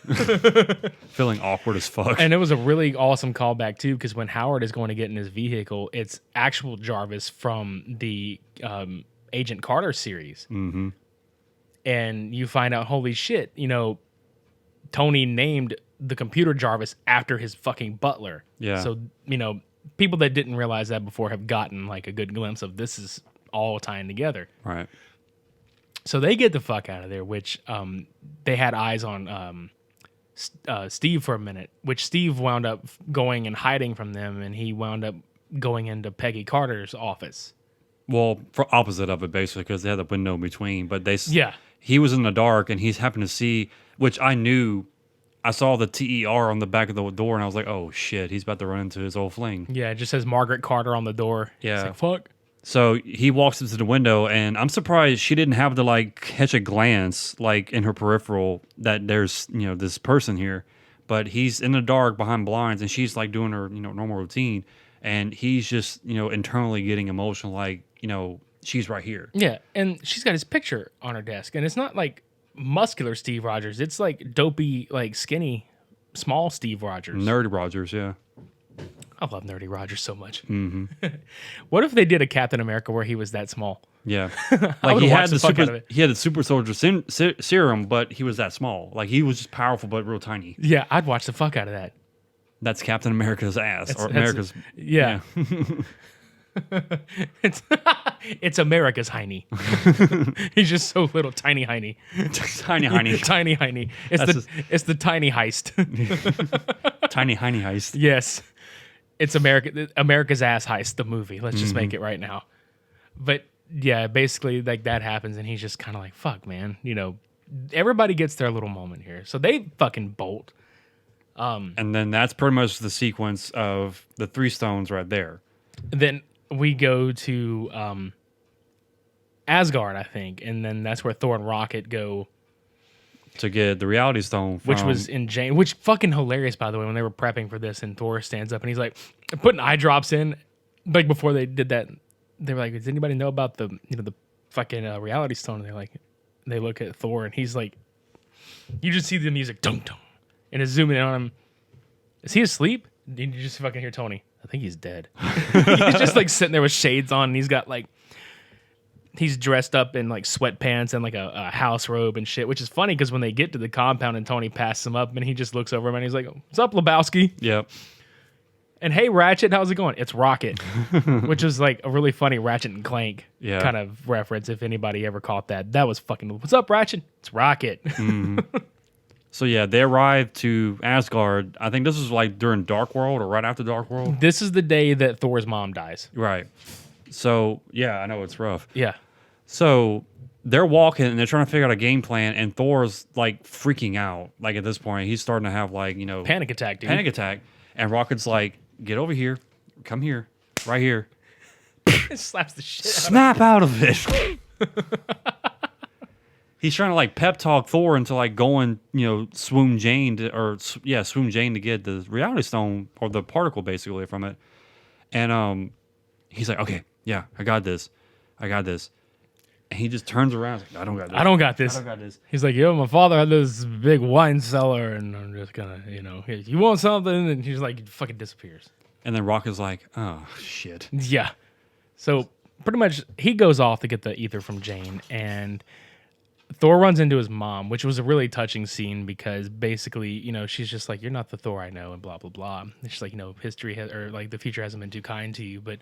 Okay. Feeling awkward as fuck. And it was a really awesome callback, too, because when Howard is going to get in his vehicle, it's actual Jarvis from the Agent Carter series. Mm-hmm. And you find out, holy shit, Tony named the computer Jarvis after his fucking butler. Yeah. So, people that didn't realize that before have gotten like a good glimpse of this is all tying together. Right. So they get the fuck out of there, which they had eyes on Steve for a minute, which Steve wound up going and hiding from them, and he wound up going into Peggy Carter's office. Well, for opposite of it, basically, because they had the window in between. But Yeah. he was in the dark, and he's happened to see, which I knew. I saw the TER on the back of the door, and I was like, oh, shit, he's about to run into his old fling. Yeah, it just says Margaret Carter on the door. Yeah. It's like, fuck. So he walks into the window, and I'm surprised she didn't have to, like, catch a glance, like, in her peripheral that there's, this person here. But he's in the dark behind blinds, and she's, like, doing her, normal routine. And he's just, internally getting emotional, like, she's right here. Yeah, and she's got his picture on her desk, and it's not like muscular Steve Rogers. It's like dopey, like skinny, small Steve Rogers. Nerdy Rogers, yeah. I love Nerdy Rogers so much. Mm-hmm. What if they did a Captain America where he was that small? Yeah. I Like would've watched the fuck out of it. he had the super soldier serum, but he was that small. Like he was just powerful but real tiny. Yeah, I'd watch the fuck out of that. That's Captain America's ass. That's- or America's Yeah. It's America's Heine. He's just so little, tiny Heine. tiny Heine. Tiny Heine. It's the tiny heist. Tiny Heine heist. Yes. It's America's Ass Heist, the movie. Let's just make it right now. But yeah, basically like that happens and he's just kind of like, fuck, man. Everybody gets their little moment here. So they fucking bolt. And then that's pretty much the sequence of the 3 stones right there. Then we go to Asgard, I think. And then that's where Thor and Rocket go. To get the reality stone from, Which was in Jane, which fucking hilarious, by the way, when they were prepping for this and Thor stands up and he's like putting eye drops in. Like before they did that, they were like, does anybody know about the fucking reality stone? And they look at Thor and he's like, you just see the music, dum dum, and it's zooming in on him. Is he asleep? You just fucking hear Tony. I think he's dead. He's just like sitting there with shades on and he's got like, he's dressed up in like sweatpants and like a house robe and shit, which is funny because when they get to the compound and Tony passes him up and he just looks over him and he's like, what's up, Lebowski? Yep. And hey, Ratchet, how's it going? It's Rocket, which is like a really funny Ratchet and Clank kind of reference if anybody ever caught that. That was fucking, what's up, Ratchet? It's Rocket. So yeah, they arrived to Asgard. I think this was like during Dark World or right after Dark World. This is the day that Thor's mom dies. Right. So yeah, I know it's rough. Yeah. So they're walking and they're trying to figure out a game plan, and Thor's like freaking out. Like at this point, he's starting to have like Panic attack, dude. panic attack, and Rocket's like, "Get over here, come here, right here, It slaps the shit out of him. snap out of it." he's trying to like pep talk Thor into like going, swoon Jane swoon Jane to get the reality stone or the particle basically from it. And he's like, okay, yeah, I got this. And he just turns around. Like, I don't got this. He's like, my father had this big wine cellar, and I'm just gonna, hey, you want something? And he's like, fucking disappears. And then Rocket's like, oh shit. Yeah. So pretty much he goes off to get the ether from Jane, and Thor runs into his mom, which was a really touching scene because basically, she's just like, you're not the Thor I know, and blah, blah, blah. And she's like, history or like the future hasn't been too kind to you, but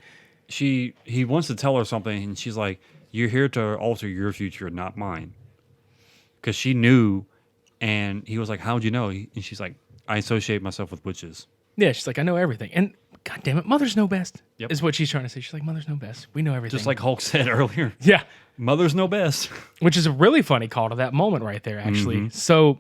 he wants to tell her something, and she's like, you're here to alter your future, not mine. Because she knew, and he was like, how'd you know? And she's like, I associate myself with witches. Yeah, she's like, I know everything. And God damn it, mothers know best, Yep. is what she's trying to say. She's like, mothers know best. We know everything. Just like Hulk said earlier. Yeah. Mothers know best. Which is a really funny call to that moment right there, actually. Mm-hmm. So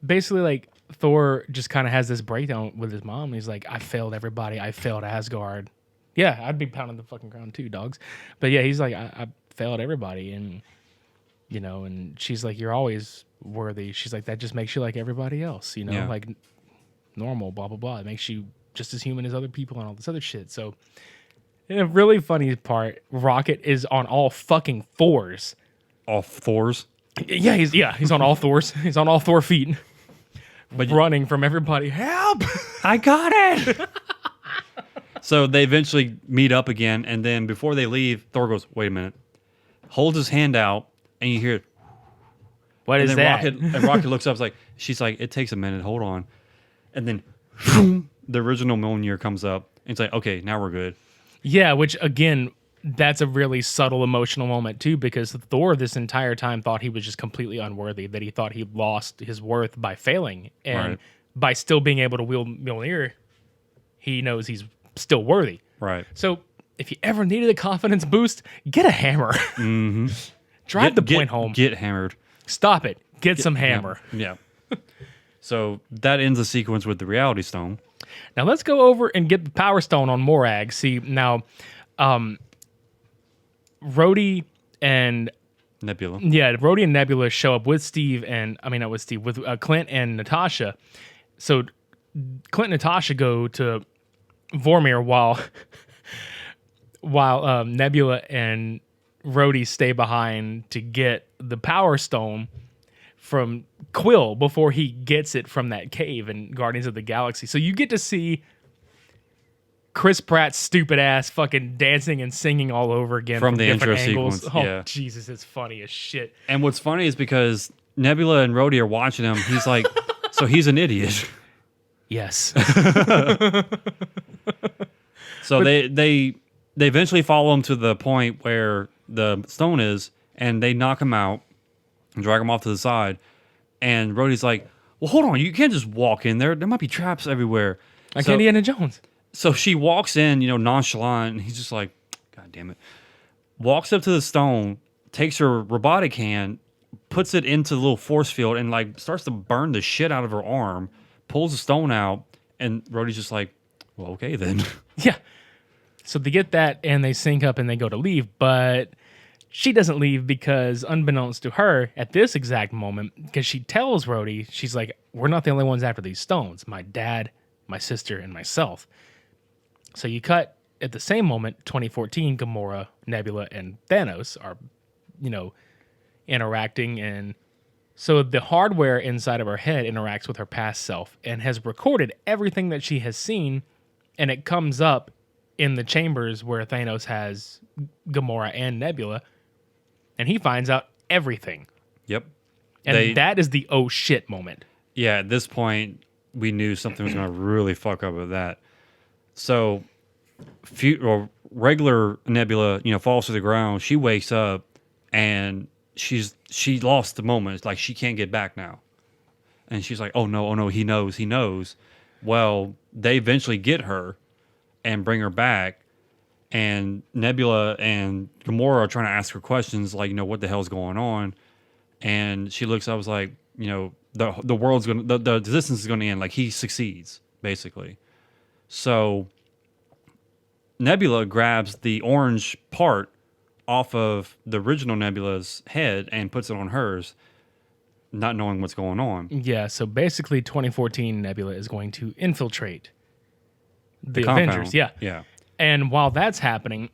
basically, like, Thor just kind of has this breakdown with his mom. He's like, I failed everybody. I failed Asgard. Yeah, I'd be pounding the fucking ground too, dogs. But yeah, he's like, I failed everybody. And, and she's like, you're always worthy. She's like, that just makes you like everybody else, Yeah. like normal, blah, blah, blah. It makes you just as human as other people and all this other shit. So, in a really funny part, Rocket is on all fucking fours. All Thors. Yeah, he's on all Thors. He's on all Thor feet. But running from everybody. Help! I got it! So they eventually meet up again, and then before they leave, Thor goes, wait a minute. Holds his hand out, and you hear, What and is then that? Rocket looks up, she's like, it takes a minute, hold on. And then the original Mjolnir comes up, and it's like, okay, now we're good. Yeah, which again, that's a really subtle emotional moment too, because Thor this entire time thought he was just completely unworthy, that he thought he lost his worth by failing. And Right. by still being able to wield Mjolnir, he knows he's still worthy. Right. So if you ever needed a confidence boost, get a hammer. Mm-hmm. Drive the point home. Get hammered. Stop it. Get some hammer. Yeah. So that ends the sequence with the Reality Stone. Now let's go over and get the Power Stone on Morag. See, now, Rhodey and Nebula. Rhodey and Nebula show up with with Clint and Natasha. So Clint and Natasha go to Vormir while Nebula and Rhodey stay behind to get the Power Stone from Quill before he gets it from that cave in Guardians of the Galaxy. So you get to see Chris Pratt's stupid ass fucking dancing and singing all over again From the different intro angles. sequence, Oh, yeah. Jesus, it's funny as shit. And what's funny is because Nebula and Rhodey are watching him, he's like, so he's an idiot. Yes. So they eventually follow him to the point where the stone is, and they knock him out and drag him off to the side. And Rhodey's like, well, hold on, you can't just walk in there. There might be traps everywhere. Like So- Indiana Jones. So she walks in, nonchalant, and he's just like, God damn it. Walks up to the stone, takes her robotic hand, puts it into the little force field, and like starts to burn the shit out of her arm, pulls the stone out, and Rhodey's just like, well, okay then. Yeah. So they get that and they sync up and they go to leave, but she doesn't leave because unbeknownst to her at this exact moment, because she tells Rhodey, she's like, we're not the only ones after these stones. My dad, my sister, and myself. So you cut at the same moment, 2014, Gamora, Nebula, and Thanos are, interacting. And so the hardware inside of her head interacts with her past self and has recorded everything that she has seen. And it comes up in the chambers where Thanos has Gamora and Nebula. And he finds out everything. Yep. And that is the oh shit moment. Yeah, at this point, we knew something was going to really fuck up with that. So, regular Nebula, falls to the ground. She wakes up, and she lost the moment. It's like she can't get back now. And she's like, oh no, he knows. Well, they eventually get her and bring her back. And Nebula and Gamora are trying to ask her questions like, what the hell's going on? And she looks up, was like, the world's going to, the existence is going to end. Like, he succeeds, basically. So Nebula grabs the orange part off of the original Nebula's head and puts it on hers, not knowing what's going on. Yeah, so basically 2014 Nebula is going to infiltrate the compound. Avengers. Yeah. Yeah. And while that's happening,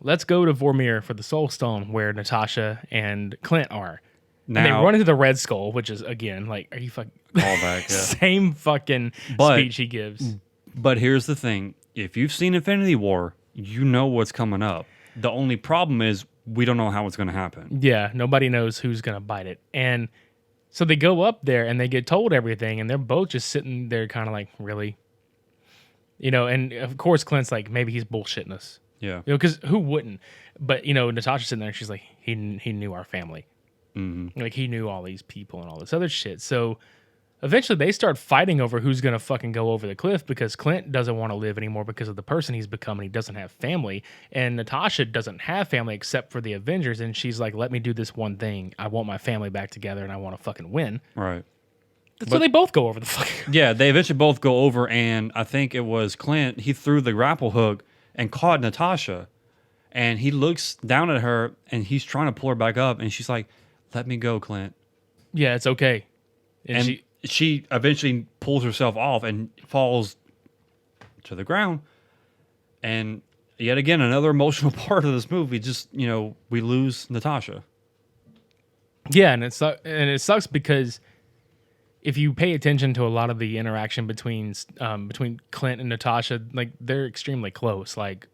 let's go to Vormir for the Soul Stone where Natasha and Clint are. And they Now, run into the Red Skull, which is, again, like, are you fucking... callback, yeah. Same fucking speech he gives. But here's the thing. If you've seen Infinity War, you know what's coming up. The only problem is we don't know how it's going to happen. Yeah, nobody knows who's going to bite it. And so they go up there and they get told everything, and they're both just sitting there kind of like, really? You know, and of course Clint's like, maybe he's bullshitting us. Yeah. You know, because who wouldn't? But, you know, Natasha's sitting there and she's like, he knew our family. Mm-hmm. Like, he knew all these people and all this other shit. So eventually they start fighting over who's going to fucking go over the cliff because Clint doesn't want to live anymore because of the person he's become and he doesn't have family. And Natasha doesn't have family except for the Avengers. And she's like, let me do this one thing. I want my family back together and I want to fucking win. Right. So they both go over the fucking... Yeah, they eventually both go over, and I think it was Clint, he threw the grapple hook and caught Natasha. And he looks down at her, and he's trying to pull her back up, and she's like, let me go, Clint. Yeah, it's okay. And she eventually pulls herself off and falls to the ground. And yet again, another emotional part of this movie, just, you know, we lose Natasha. Yeah, and it sucks because if you pay attention to a lot of the interaction between Clint and Natasha, like, they're extremely close. Like,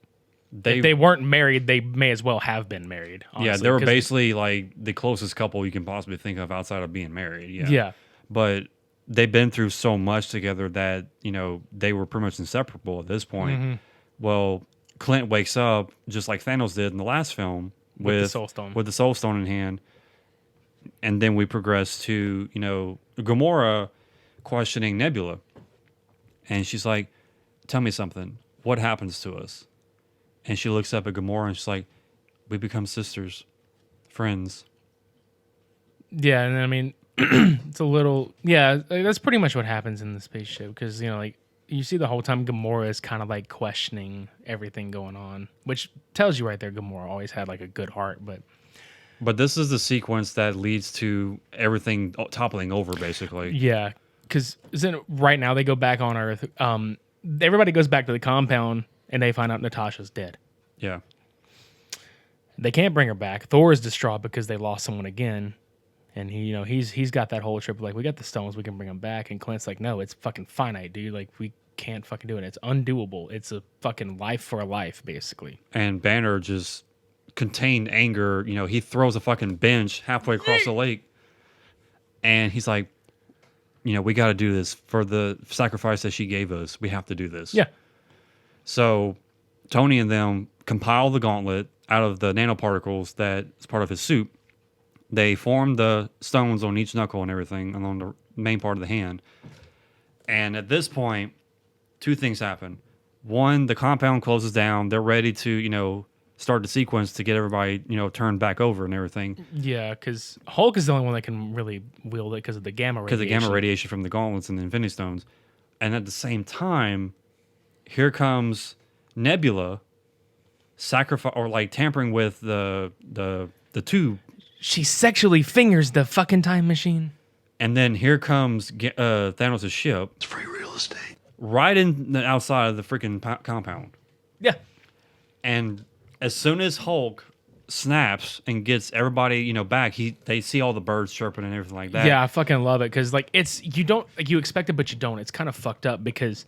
if they weren't married, they may as well have been married. Honestly, yeah, they were basically like the closest couple you can possibly think of outside of being married. Yeah. Yeah. But they've been through so much together that, you know, they were pretty much inseparable at this point. Mm-hmm. Well, Clint wakes up just like Thanos did in the last film With the Soul Stone. With the Soul Stone in hand. And then we progress to, you know, Gamora questioning Nebula. And she's like, tell me something. What happens to us? And she looks up at Gamora and she's like, we become sisters, friends. Yeah, and I mean, it's a little... Yeah, like, that's pretty much what happens in the spaceship. Because, you know, like, you see the whole time Gamora is kind of, like, questioning everything going on. Which tells you right there Gamora always had, like, a good heart, But this is the sequence that leads to everything toppling over, basically. Yeah, because right now they go back on Earth. Everybody goes back to the compound, and they find out Natasha's dead. Yeah. They can't bring her back. Thor is distraught because they lost someone again, and he's got that whole trip like, we got the stones, we can bring them back. And Clint's like, no, it's fucking finite, dude. Like, we can't fucking do it. It's undoable. It's a fucking life for a life, basically. And Banner just contained anger. You know, he throws a fucking bench halfway across the lake, and he's like, you know, we got to do this for the sacrifice that she gave us. We have to do this. Yeah. So Tony and them compile the gauntlet out of the nanoparticles that is part of his suit. They form the stones on each knuckle and everything along the main part of the hand. And at this point, two things happen. One, the compound closes down. They're ready to, you know, start the sequence to get everybody, you know, turned back over and everything. Yeah, because Hulk is the only one that can really wield it because of the gamma radiation. Because of the gamma radiation from the gauntlets and the Infinity Stones. And at the same time, here comes Nebula tampering with the tube. She sexually fingers the fucking time machine. And then here comes Thanos' ship. It's free real estate. Right in the outside of the freaking compound. Yeah. And as soon as Hulk snaps and gets everybody, you know, back, they see all the birds chirping and everything like that. Yeah, I fucking love it because, like, you expect it, but you don't. It's kind of fucked up because,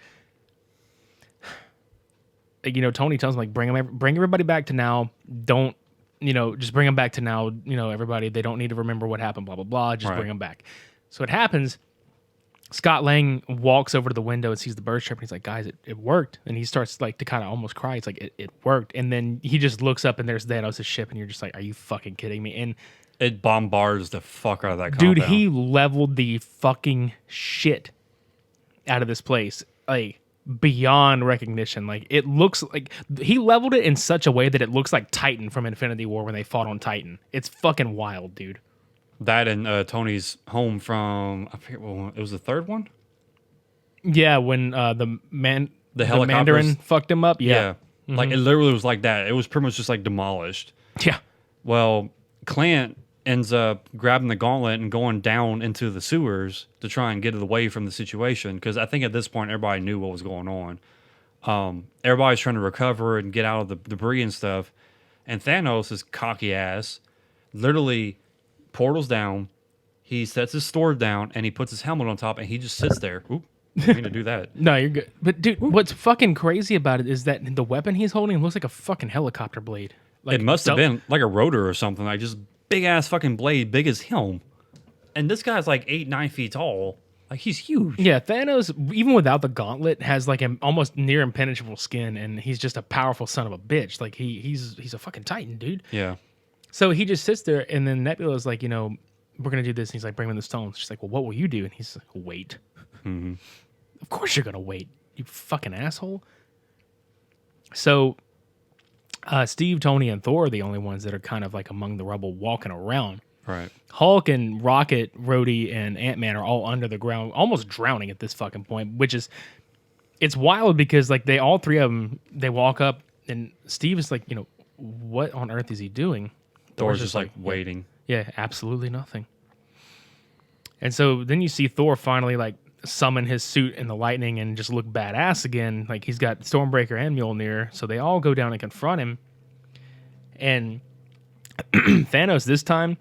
you know, Tony tells him, like, bring everybody back to now. Don't, you know, just bring them back to now. You know, everybody, they don't need to remember what happened, blah, blah, blah. Just bring them back. So it happens. Scott Lang walks over to the window and sees the birds chirping. He's like, guys, it worked. And he starts, like, to kind of almost cry. It's like, it worked. And then he just looks up and there's Thanos' ship and you're just like, are you fucking kidding me? And it bombards the fuck out of that compound. dude, he leveled the fucking shit out of this place. Like, beyond recognition. Like, it looks like he leveled it in such a way that it looks like Titan from Infinity War when they fought on Titan. It's fucking wild, dude. That and Tony's home from, I forget what one, it was the third one? Yeah, when the helicopters, Mandarin fucked him up. Yeah. Like, it literally was like that. It was pretty much just, like, demolished. Yeah. Well, Clint ends up grabbing the gauntlet and going down into the sewers to try and get it away from the situation. Because I think at this point, everybody knew what was going on. Everybody's trying to recover and get out of the debris and stuff. And Thanos, his cocky ass, literally portals down. He sets his sword down and he puts his helmet on top and he just sits there. Oop, I didn't mean to do that. No, you're good. But dude, what's fucking crazy about it is that the weapon he's holding looks like a fucking helicopter blade. Like, It must have been like a rotor or something. Like just big ass fucking blade, big as him. And this guy's like 8-9 feet tall. Like he's huge. Yeah, Thanos, even without the gauntlet, has like an almost near impenetrable skin, and he's just a powerful son of a bitch. Like he's a fucking titan, dude. Yeah. So he just sits there, and then Nebula's like, we're gonna do this. And he's like, bring me the stones. She's like, well, what will you do? And he's like, wait. Mm-hmm. Of course you're gonna wait, you fucking asshole. So Steve, Tony, and Thor are the only ones that are kind of like among the rubble walking around. Right. Hulk and Rocket, Rhodey, and Ant-Man are all under the ground, almost drowning at this fucking point, which is, it's wild because like all three of them, they walk up and Steve is like, what on earth is he doing? Thor's just like waiting. Yeah, absolutely nothing. And so then you see Thor finally like summon his suit in the lightning and just look badass again. Like he's got Stormbreaker and Mjolnir. So they all go down and confront him. And Thanos this time,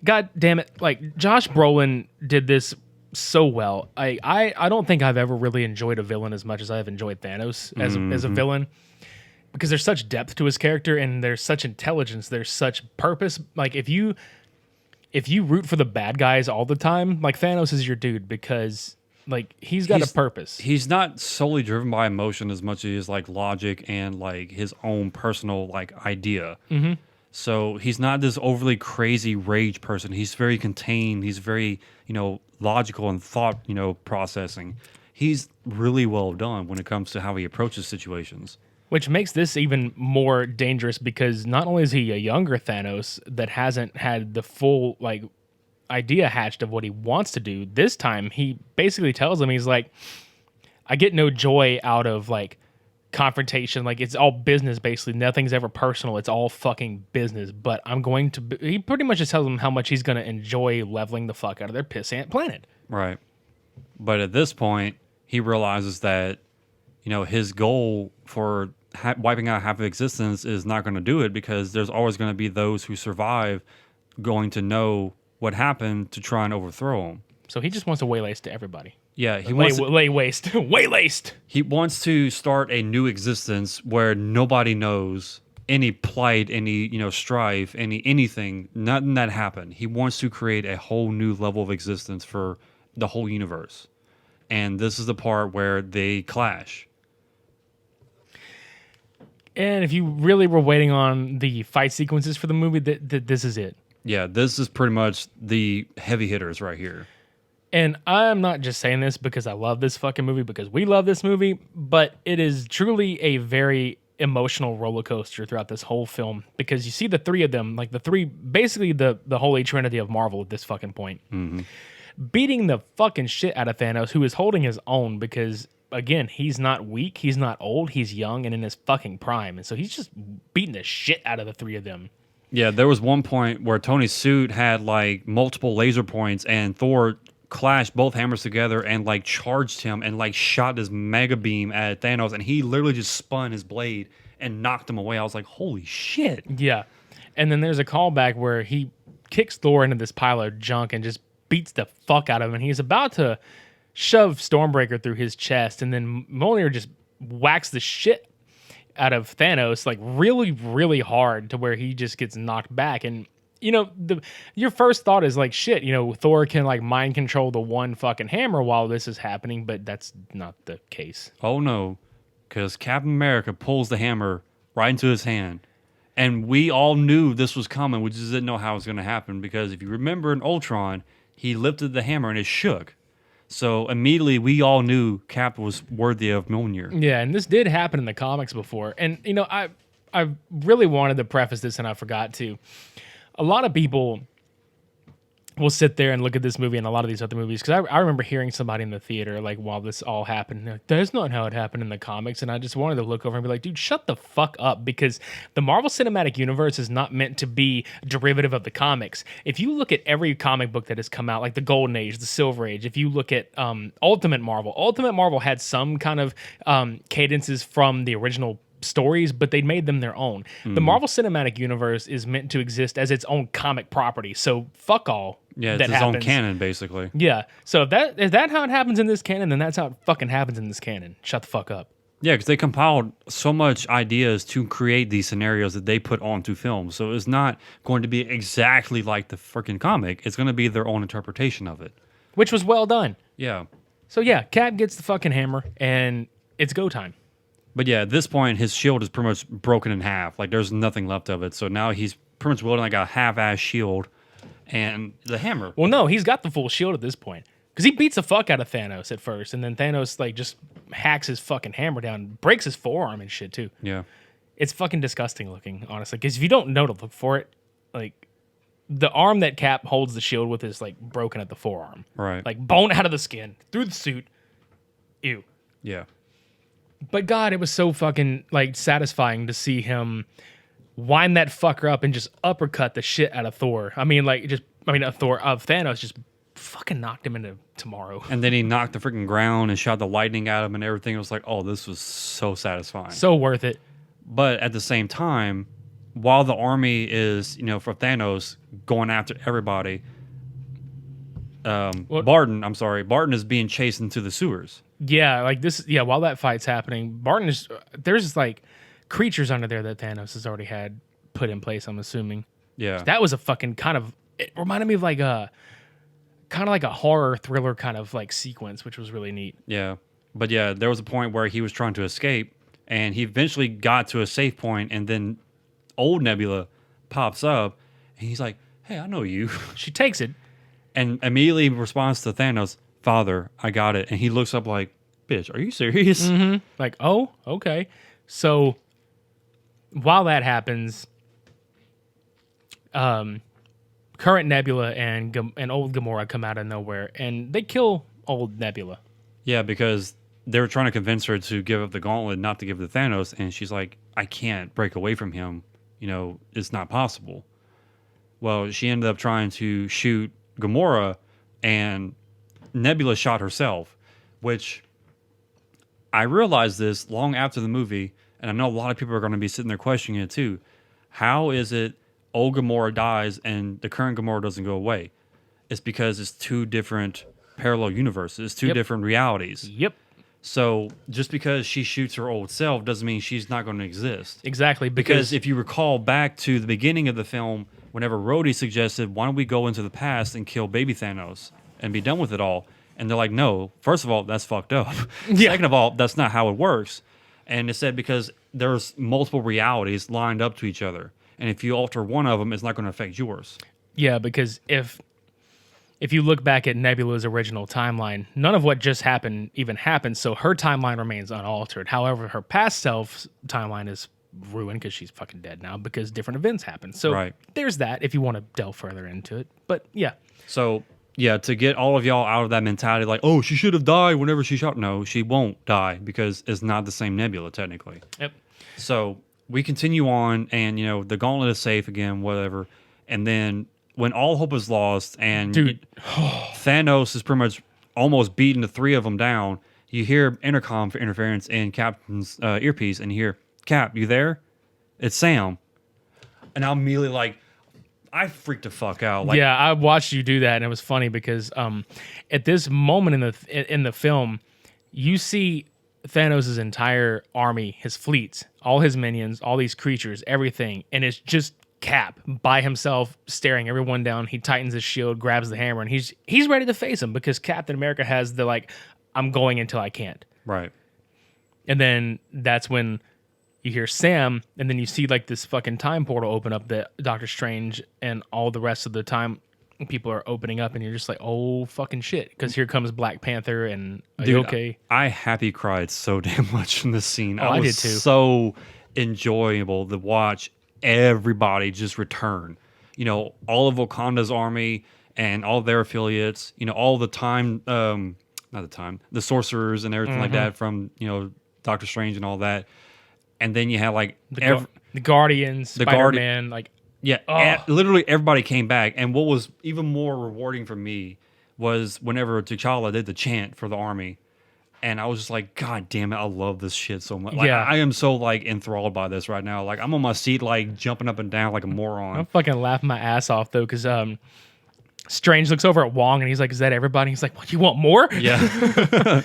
god damn it, like Josh Brolin did this so well. I don't think I've ever really enjoyed a villain as much as I've enjoyed Thanos as a villain, because there's such depth to his character and there's such intelligence, there's such purpose. Like if you root for the bad guys all the time, like Thanos is your dude, because like he's got a purpose. He's not solely driven by emotion as much as he is like logic and like his own personal like idea. Mm-hmm. So he's not this overly crazy rage person. He's very contained. He's very, logical and thought, processing. He's really well done when it comes to how he approaches situations. Which makes this even more dangerous because not only is he a younger Thanos that hasn't had the full like idea hatched of what he wants to do, this time he basically tells him, he's like, I get no joy out of like confrontation. Like it's all business basically. Nothing's ever personal. It's all fucking business. But I'm going to he pretty much just tells them how much he's going to enjoy leveling the fuck out of their pissant planet. Right. But at this point, he realizes that, his goal for wiping out half of existence is not going to do it, because there's always going to be those who survive going to know what happened to try and overthrow him. So he just wants to waylay to everybody. Yeah, he wants to, waylaced. he wants to start a new existence where nobody knows any plight, any strife, anything, nothing that happened. He wants to create a whole new level of existence for the whole universe, and this is the part where they clash. And if you really were waiting on the fight sequences for the movie, this is it. Yeah, this is pretty much the heavy hitters right here. And I'm not just saying this because I love this fucking movie, because we love this movie, but it is truly a very emotional roller coaster throughout this whole film, because you see the three of them, like basically the holy trinity of Marvel at this fucking point, beating the fucking shit out of Thanos, who is holding his own because, again, he's not weak, he's not old, he's young and in his fucking prime. And so he's just beating the shit out of the three of them. Yeah, there was one point where Tony's suit had like multiple laser points and Thor clashed both hammers together and like charged him and like shot his mega beam at Thanos, and he literally just spun his blade and knocked him away. I was like, holy shit. Yeah. And then there's a callback where he kicks Thor into this pile of junk and just beats the fuck out of him, and he's about to shove Stormbreaker through his chest, and then Mjolnir just whacks the shit out of Thanos like really, really hard to where he just gets knocked back. And your first thought is like, shit, Thor can like mind control the one fucking hammer while this is happening, but that's not the case. Oh no, because Captain America pulls the hammer right into his hand, and we all knew this was coming. We just didn't know how it was going to happen, because if you remember in Ultron, he lifted the hammer and it shook. So immediately we all knew Cap was worthy of Mjolnir. Yeah, and this did happen in the comics before. And, I really wanted to preface this and I forgot to. A lot of people we'll sit there and look at this movie and a lot of these other movies, because I remember hearing somebody in the theater like while this all happened, like, that's not how it happened in the comics, and I just wanted to look over and be like, dude, shut the fuck up, because the Marvel Cinematic Universe is not meant to be derivative of the comics. If you look at every comic book that has come out, like the Golden Age, the Silver Age, if you look at Ultimate Marvel had some kind of cadences from the original stories, but they made them their own. The Marvel Cinematic Universe is meant to exist as its own comic property, so fuck all. Yeah, it's that his happens. own canon, basically. Yeah, so if that how it happens in this canon, then that's how it fucking happens in this canon. Shut the fuck up. Yeah, because they compiled so much ideas to create these scenarios that they put onto film. So it's not going to be exactly like the freaking comic. It's going to be their own interpretation of it. Which was well done. Yeah. So yeah, Cap gets the fucking hammer, and it's go time. But yeah, at this point, his shield is pretty much broken in half. Like, there's nothing left of it. So now he's pretty much wielding like a half-ass shield and the hammer. Well, no, he's got the full shield at this point. Because he beats the fuck out of Thanos at first, and then Thanos like just hacks his fucking hammer down, breaks his forearm and shit too. Yeah. It's fucking disgusting looking, honestly. Because if you don't know to look for it, like the arm that Cap holds the shield with is like broken at the forearm. Right. Like bone out of the skin, through the suit. Ew. Yeah. But God, it was so fucking like satisfying to see him wind that fucker up and just uppercut the shit out of Thor. Thanos just fucking knocked him into tomorrow. And then he knocked the freaking ground and shot the lightning at him and everything. It was like, oh, this was so satisfying. So worth it. But at the same time, while the army is, for Thanos going after everybody, Barton is being chased into the sewers. Yeah, like this. Yeah, while that fight's happening, there's like creatures under there that Thanos has already had put in place, I'm assuming. Yeah. That was a fucking it reminded me of like a horror thriller kind of like sequence, which was really neat. Yeah. But yeah, there was a point where he was trying to escape and he eventually got to a safe point, and then old Nebula pops up and he's like, hey, I know you. She takes it. And immediately responds to Thanos, Father, I got it. And he looks up like, bitch, are you serious? Mm-hmm. Like, oh, okay. So while that happens, current Nebula and old Gamora come out of nowhere, and they kill old Nebula. Yeah, because they were trying to convince her to give up the gauntlet, not to give it to Thanos. And she's like, I can't break away from him. It's not possible. Well, she ended up trying to shoot Gamora, and Nebula shot herself, which I realized this long after the movie, and I know a lot of people are going to be sitting there questioning it too. How is it old Gamora dies and the current Gamora doesn't go away? It's because it's two different parallel universes, two different realities. Yep. So just because she shoots her old self doesn't mean she's not going to exist. Exactly. Because if you recall back to the beginning of the film, whenever Rhodey suggested, why don't we go into the past and kill baby Thanos and be done with it all? And they're like, no, first of all, that's fucked up. Yeah. Second of all, that's not how it works. And it said because there's multiple realities lined up to each other. And if you alter one of them, it's not going to affect yours. Yeah, because if you look back at Nebula's original timeline, none of what just happened even happened, so her timeline remains unaltered. However, her past self's timeline is ruined because she's fucking dead now because different events happen. So There's that if you want to delve further into it. But yeah. So yeah, to get all of y'all out of that mentality like, oh, she should have died whenever she shot. No, she won't die because it's not the same Nebula technically. Yep. So we continue on and, the gauntlet is safe again, whatever. And then when all hope is lost and Thanos is pretty much almost beating the three of them down, you hear intercom for interference in Captain's earpiece and you hear, Cap, you there? It's Sam. And I'm immediately like, I freaked the fuck out. Like, yeah, I watched you do that, and it was funny because at this moment in the film, you see Thanos' entire army, his fleets, all his minions, all these creatures, everything, and it's just Cap by himself staring everyone down. He tightens his shield, grabs the hammer, and he's ready to face him because Captain America has the like, I'm going until I can't. Right. And then that's when you hear Sam, and then you see like this fucking time portal open up that Doctor Strange and all the rest of the time people are opening up, and you're just like, oh fucking shit, because here comes Black Panther, and are you okay? I happy cried so damn much in this scene. I did too. So enjoyable to watch everybody just return. All of Wakanda's army and all their affiliates. All the the sorcerers and everything like that from Doctor Strange and all that. And then you have like the Guardians, Spider-Man, literally everybody came back. And what was even more rewarding for me was whenever T'Challa did the chant for the army. And I was just like, God damn it, I love this shit so much. Like, I am so like enthralled by this right now. Like I'm on my seat, like jumping up and down like a moron. I'm fucking laughing my ass off though, because Strange looks over at Wong and he's like, "Is that everybody?" He's like, "What? You want more?" Yeah.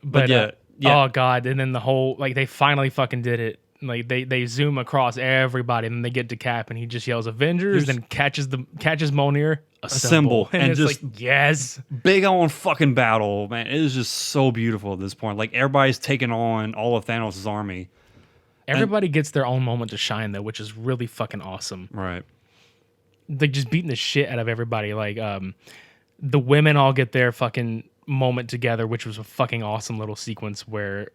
but oh god! And then the whole they finally fucking did it. Like they zoom across everybody, and then they get to Cap, and he just yells Avengers, then catches Mjolnir, assemble. And it's just like, yes, big on fucking battle, man. It is just so beautiful at this point. Like everybody's taking on all of Thanos' army. Everybody gets their own moment to shine though, which is really fucking awesome. Right. Like just beating the shit out of everybody. Like the women all get their fucking moment together, which was a fucking awesome little sequence where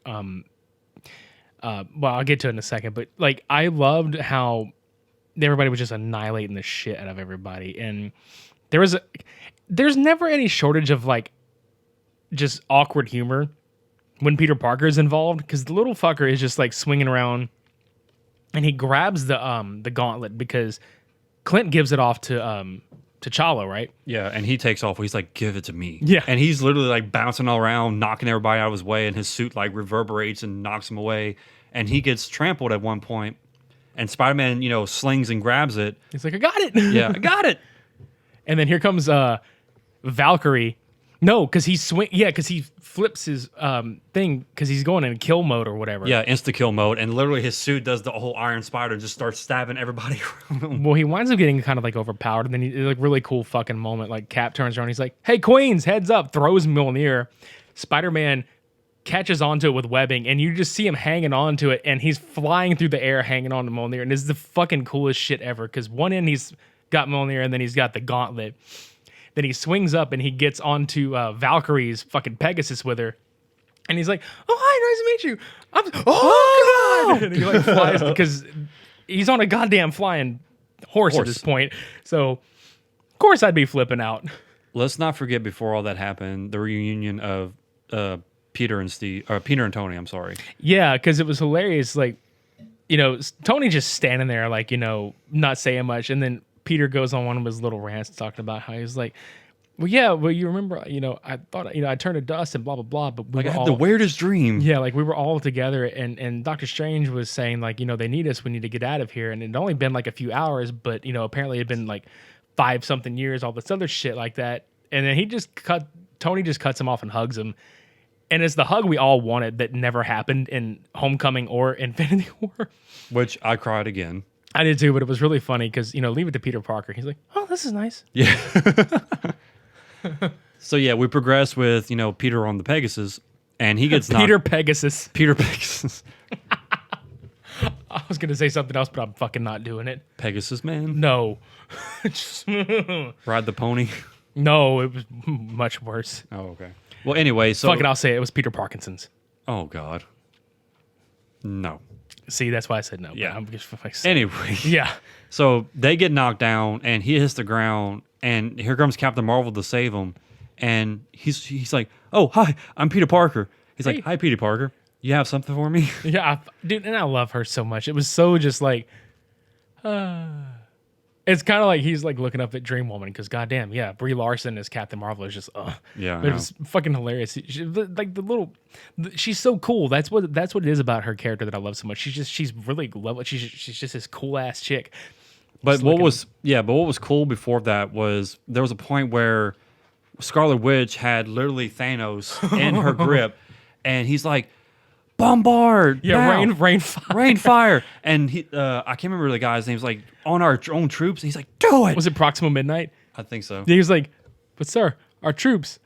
well, I'll get to it in a second, but like I loved how everybody was just annihilating the shit out of everybody, and there's never any shortage of like just awkward humor when Peter Parker is involved, because the little fucker is just like swinging around, and he grabs the gauntlet because Clint gives it off to T'Challa, right? Yeah, and he takes off. He's like, "Give it to me." Yeah, and he's literally like bouncing all around, knocking everybody out of his way, and his suit like reverberates and knocks him away. And he gets trampled at one point, and Spider-Man, slings and grabs it. He's like, "I got it." Yeah, I got it. And then here comes Valkyrie. No, because he because he flips his thing because he's going in kill mode or whatever. Yeah, insta kill mode, and literally his suit does the whole Iron Spider and just starts stabbing everybody around him. Well, he winds up getting kind of like overpowered, and then like really cool fucking moment. Like Cap turns around, he's like, "Hey, Queens, heads up!" Throws Mjolnir. Spider-Man catches onto it with webbing, and you just see him hanging onto it, and he's flying through the air, hanging on to Mjolnir, and this is the fucking coolest shit ever. Because one end he's got Mjolnir, and then he's got the gauntlet. Then he swings up and he gets onto Valkyrie's fucking Pegasus with her. And he's like, "Oh, hi, nice to meet you." God! And he like flies because he's on a goddamn flying horse at this point. So, of course, I'd be flipping out. Let's not forget before all that happened, the reunion of Peter and Tony. I'm sorry. Yeah, because it was hilarious. Like, Tony just standing there, like, not saying much, and then Peter goes on one of his little rants talking about how he's like, well, you remember, I thought, I turned to dust and blah, blah, blah, but we like were I had all, the weirdest dream. Yeah, like we were all together, and Doctor Strange was saying like, they need us, we need to get out of here, and it'd only been like a few hours, but, apparently it'd been like 5-something years, all this other shit like that, and then Tony just cuts him off and hugs him, and it's the hug we all wanted that never happened in Homecoming or Infinity War. Which I cried again. I did too, but it was really funny because, leave it to Peter Parker. He's like, "Oh, this is nice." Yeah. So, yeah, we progress with, Peter on the Pegasus, and he gets Peter Pegasus. Peter Pegasus. I was going to say something else, but I'm fucking not doing it. Pegasus Man? No. Ride the pony? No, it was much worse. Oh, okay. Well, anyway, so... Fuck it, I'll say it was Peter Parkinson's. Oh, God. No. See, that's why I said no. Yeah. I'm just anyway. Yeah. So they get knocked down, and he hits the ground, and here comes Captain Marvel to save him. And he's like, "Oh, hi, I'm Peter Parker." He's like, "Hi, Peter Parker. You have something for me?" Yeah, dude, and I love her so much. It was so just like... It's kind of like he's like looking up at Dream Woman because goddamn, yeah, Brie Larson as Captain Marvel is just yeah, but it was fucking hilarious. She's so cool. That's what it is about her character that I love so much. She's really lovely. She's just this cool ass chick. But what was cool before that was there was a point where Scarlet Witch had literally Thanos in her grip, and he's like, "Bombard! Yeah, now. rain fire. Rain fire!" And he, I can't remember the guy's name. He's like, "On our own troops." And he's like, "Do it!" Was it Proxima Midnight? I think so. He was like, "But sir, our troops,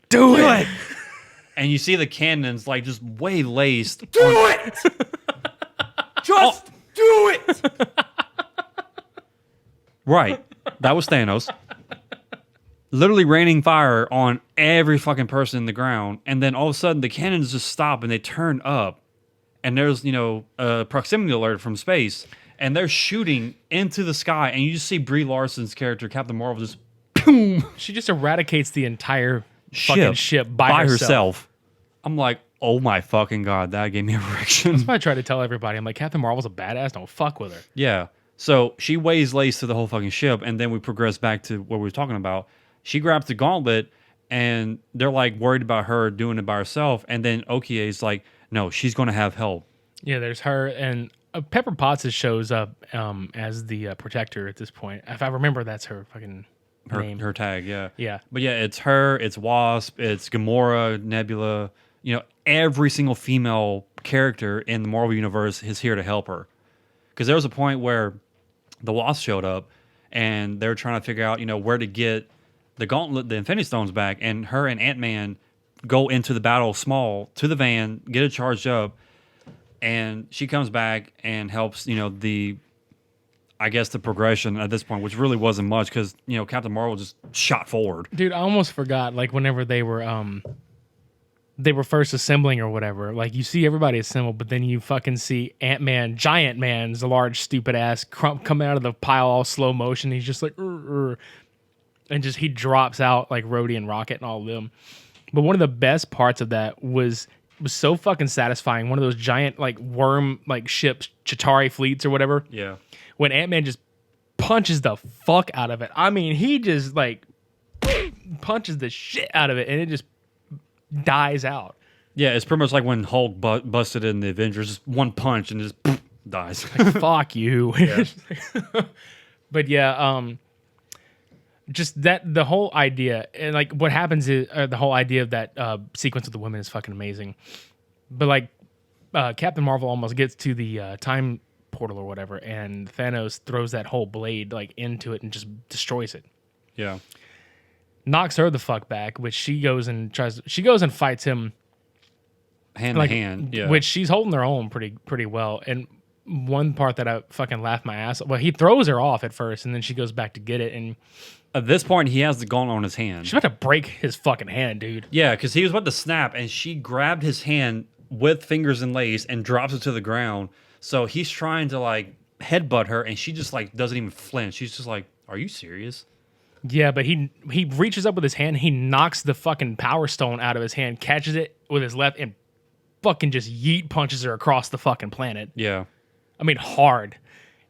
do it!" And you see the cannons like just way laced. Do it! Just do it! Right. That was Thanos. Literally raining fire on every fucking person in the ground. And then all of a sudden the cannons just stop and they turn up. And there's, a proximity alert from space. And they're shooting into the sky. And you just see Brie Larson's character, Captain Marvel, just boom, She just eradicates the entire fucking ship by herself. I'm like, oh my fucking God, that gave me a erection. That's why I try to tell everybody. I'm like, Captain Marvel's a badass. Don't fuck with her. Yeah. So she waylays to the whole fucking ship, and then we progress back to what we were talking about. She grabs the gauntlet, and they're like worried about her doing it by herself. And then Okie's like, no, she's going to have help. Yeah, there's her, and Pepper Potts shows up as the protector at this point. If I remember, that's her fucking name. Her tag, yeah. Yeah. But yeah, it's her, it's Wasp, it's Gamora, Nebula. You know, every single female character in the Marvel Universe is here to help her. Because there was a point where the Wasp showed up, and they were trying to figure out, you know, where to get the gauntlet, the Infinity Stones back, and her and Ant-Man go into the battle small to the van, get it charged up, and she comes back and helps, you know, the progression at this point, which really wasn't much because, you know, Captain Marvel just shot forward. Dude, I almost forgot, like, whenever they were first assembling or whatever, like, you see everybody assemble, but then you fucking see Ant-Man, Giant Man's a large stupid ass coming out of the pile all slow motion. He's just like, and just he drops out like Rhodey and Rocket and all of them. But one of the best parts of that was so fucking satisfying. One of those giant like worm like ships, Chitauri fleets or whatever. Yeah. When Ant-Man just punches the fuck out of it. I mean, he just like punches the shit out of it, and it just dies out. Yeah, it's pretty much like when Hulk busted in the Avengers, just one punch and just dies. Like, fuck you. Yeah. But yeah, just that the whole idea and like what happens is the whole idea of that sequence with the women is fucking amazing. But like Captain Marvel almost gets to the time portal or whatever, and Thanos throws that whole blade like into it and just destroys it. Yeah. Knocks her the fuck back, which she goes and fights him Hand like, to hand. Yeah. which she's holding her own pretty well. And one part that I fucking laughed my ass. Well, he throws her off at first, and then she goes back to get it, and at this point, he has the gauntlet on his hand. she's about to break his fucking hand, dude. Yeah, because he was about to snap, and she grabbed his hand with fingers and lace and drops it to the ground. So he's trying to like headbutt her, and she just like doesn't even flinch. She's just like, "Are you serious?" Yeah, but he reaches up with his hand, he knocks the fucking power stone out of his hand, catches it with his left, and fucking just yeet punches her across the fucking planet. Yeah. I mean, hard.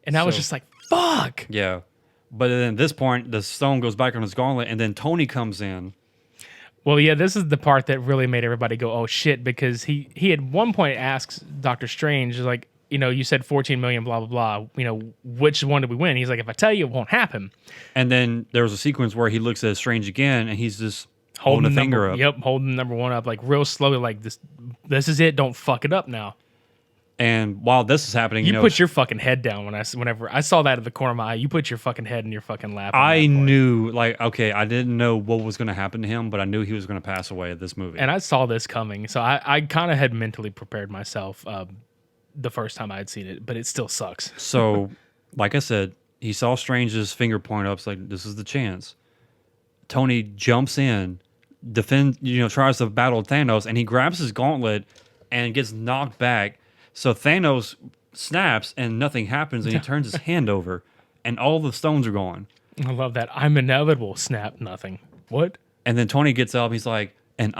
And I was So- just like, fuck. Yeah. But then at this point, the stone goes back on his gauntlet, and then Tony comes in. Well, yeah, this is the part that really made everybody go, oh shit, because he at one point asks Doctor Strange, like, you know, you said 14 million, blah, blah, blah. You know, which one did we win? He's like, if I tell you, it won't happen. And then there was a sequence where he looks at Strange again, and he's just holding a finger up. Yep, holding number one up, like real slowly, like this is it. Don't fuck it up now. And while this is happening, You know, put your fucking head down whenever I saw that at the corner of my eye. You put your fucking head in your fucking lap. I knew, like, okay, I didn't know what was going to happen to him, but I knew he was going to pass away at this movie. And I saw this coming, so I kind of had mentally prepared myself the first time I had seen it, but it still sucks. So, like I said, he saw Strange's finger point up. It's like, this is the chance. Tony jumps in, tries to battle Thanos, and he grabs his gauntlet and gets knocked back. So Thanos snaps and nothing happens, and he turns his hand over, and all the stones are gone. I love that. I'm inevitable. Snap. Nothing. What? And then Tony gets up. He's like, and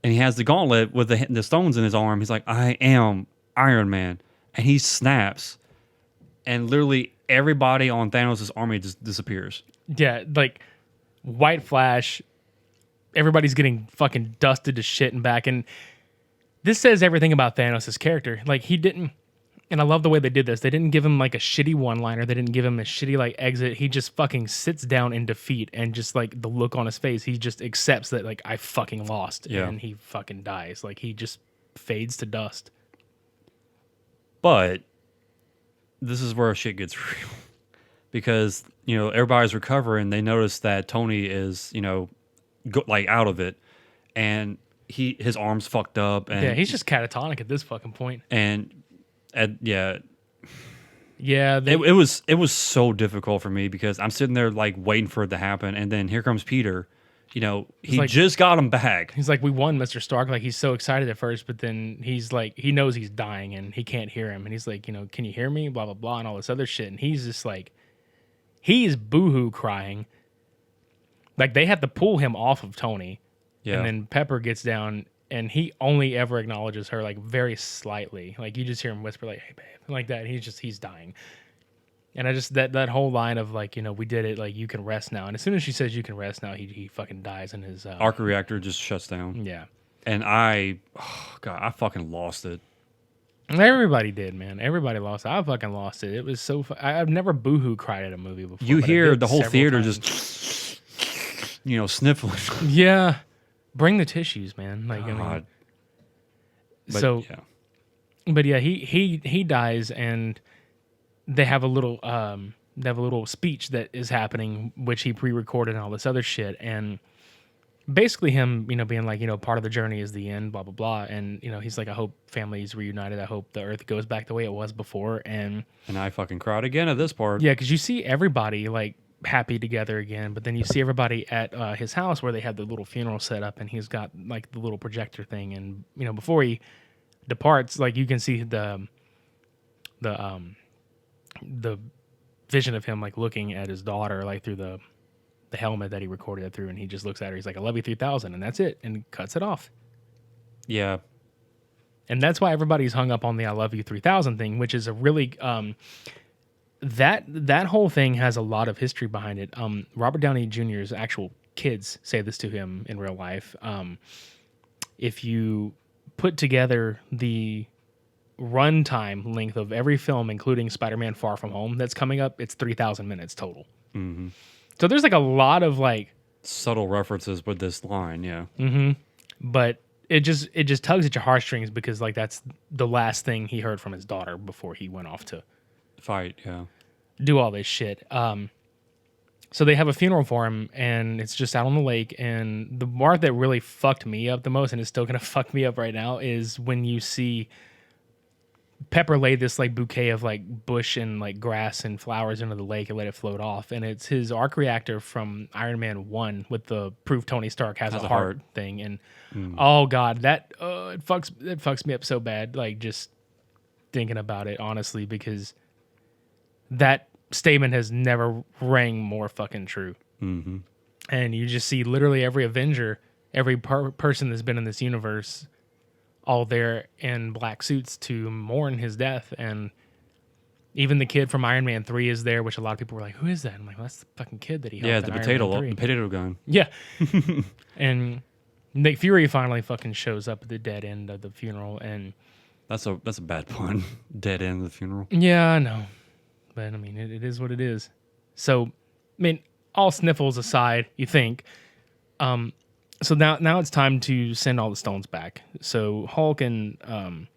he has the gauntlet with the stones in his arm. He's like, I am Iron Man. And he snaps, and literally everybody on Thanos' army just disappears. Yeah, like White Flash. Everybody's getting fucking dusted to shit and back. And this says everything about Thanos' character. Like, he didn't, and I love the way they did this. They didn't give him like a shitty one-liner. They didn't give him a shitty like exit. He just fucking sits down in defeat, and just like the look on his face, he just accepts that like I fucking lost, Yeah. and he fucking dies. Like, he just fades to dust. But this is where shit gets real. Because, everybody's recovering. They notice that Tony is, out of it. And his arm's fucked up. And Yeah, he's just catatonic at this fucking point. And yeah, Yeah, it was so difficult for me because I'm sitting there like waiting for it to happen. And then here comes Peter. He like- just got him back. he's like, we won, Mr. Stark. Like, he's so excited at first, but then he's like, he knows he's dying and he can't hear him. And he's like, can you hear me? Blah, blah, blah, and all this other shit. And he's just like, he's boohoo crying. Like they have to pull him off of Tony, Yeah. and then Pepper gets down, and he only ever acknowledges her like very slightly. Like you just hear him whisper like, "Hey, babe," like that. And he's dying. And I just that whole line of like, we did it. Like you can rest now. And as soon as she says you can rest now, he fucking dies in his Arc reactor just shuts down. Yeah. And I fucking lost it. Everybody did, man. Everybody lost it. I fucking lost it. It was so. I've never boohoo cried at a movie before. You but I hear did the whole several theater times. just, sniffling. Yeah. Bring the tissues, man. Like God. But, so. yeah. But yeah, he dies, and they have a little speech that is happening, which he pre-recorded and all this other shit, and basically him, being like, part of the journey is the end, blah blah blah, and he's like, I hope families reunited, I hope the Earth goes back the way it was before, and I fucking cried again at this part. yeah, because you see everybody like happy together again, but then you see everybody at his house where they have the little funeral set up, and he's got like the little projector thing, and before he departs, like you can see the vision of him like looking at his daughter like through the helmet that he recorded it through, and he just looks at her, he's like, I love you 3000, and that's it, and cuts it off. Yeah. And that's why everybody's hung up on the I love you 3000 thing, which is a really that whole thing has a lot of history behind it. Robert Downey Jr.'s actual kids say this to him in real life. If you put together the runtime length of every film, including Spider-Man Far From Home that's coming up, it's 3,000 minutes total. Mm-hmm. So there's like a lot of like subtle references with this line, yeah. Mm-hmm. But it just tugs at your heartstrings because like that's the last thing he heard from his daughter before he went off to fight, yeah. Do all this shit. So they have a funeral for him, and it's just out on the lake. And the part that really fucked me up the most, and is still gonna fuck me up right now, is when you see Pepper lay this like bouquet of like bush and like grass and flowers into the lake and let it float off. And it's his arc reactor from Iron Man 1 with the proof Tony Stark has a heart thing. And oh god, that it fucks me up so bad. Like just thinking about it honestly, because that statement has never rang more fucking true. Mm-hmm. And you just see literally every Avenger, every person that's been in this universe, all there in black suits to mourn his death. And even the kid from Iron Man 3 is there, which a lot of people were like, who is that? I'm like, well, that's the fucking kid that he helped. Yeah, in the Iron Man 3. potato gun. Yeah. And Nick Fury finally fucking shows up at the dead end of the funeral. And that's a bad pun. Dead end of the funeral. yeah, I know. But I mean, it is what it is. So, I mean, all sniffles aside, you think. So now it's time to send all the stones back. So Hulk and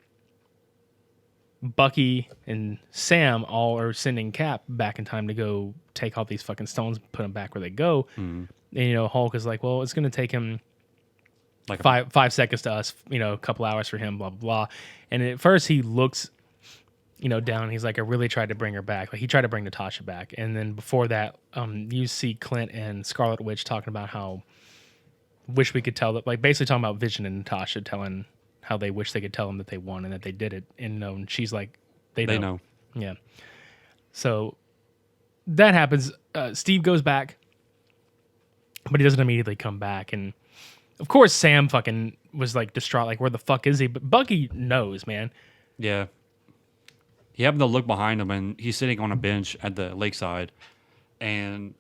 Bucky and Sam all are sending Cap back in time to go take all these fucking stones, put them back where they go. Mm-hmm. And Hulk is like, well, it's going to take him Like five seconds to us, a couple hours for him, blah blah blah. And at first he looks down. He's like, I really tried to bring her back. Like he tried to bring Natasha back. And then before that, you see Clint and Scarlet Witch talking about how wish we could tell that, like basically talking about Vision and Natasha telling how they wish they could tell them that they won and that they did it. And she's like, they know. Yeah. So that happens. Steve goes back, but he doesn't immediately come back. And of course, Sam fucking was like distraught, like, where the fuck is he? But Bucky knows, man. Yeah. He happened to look behind him, and he's sitting on a bench at the lakeside. And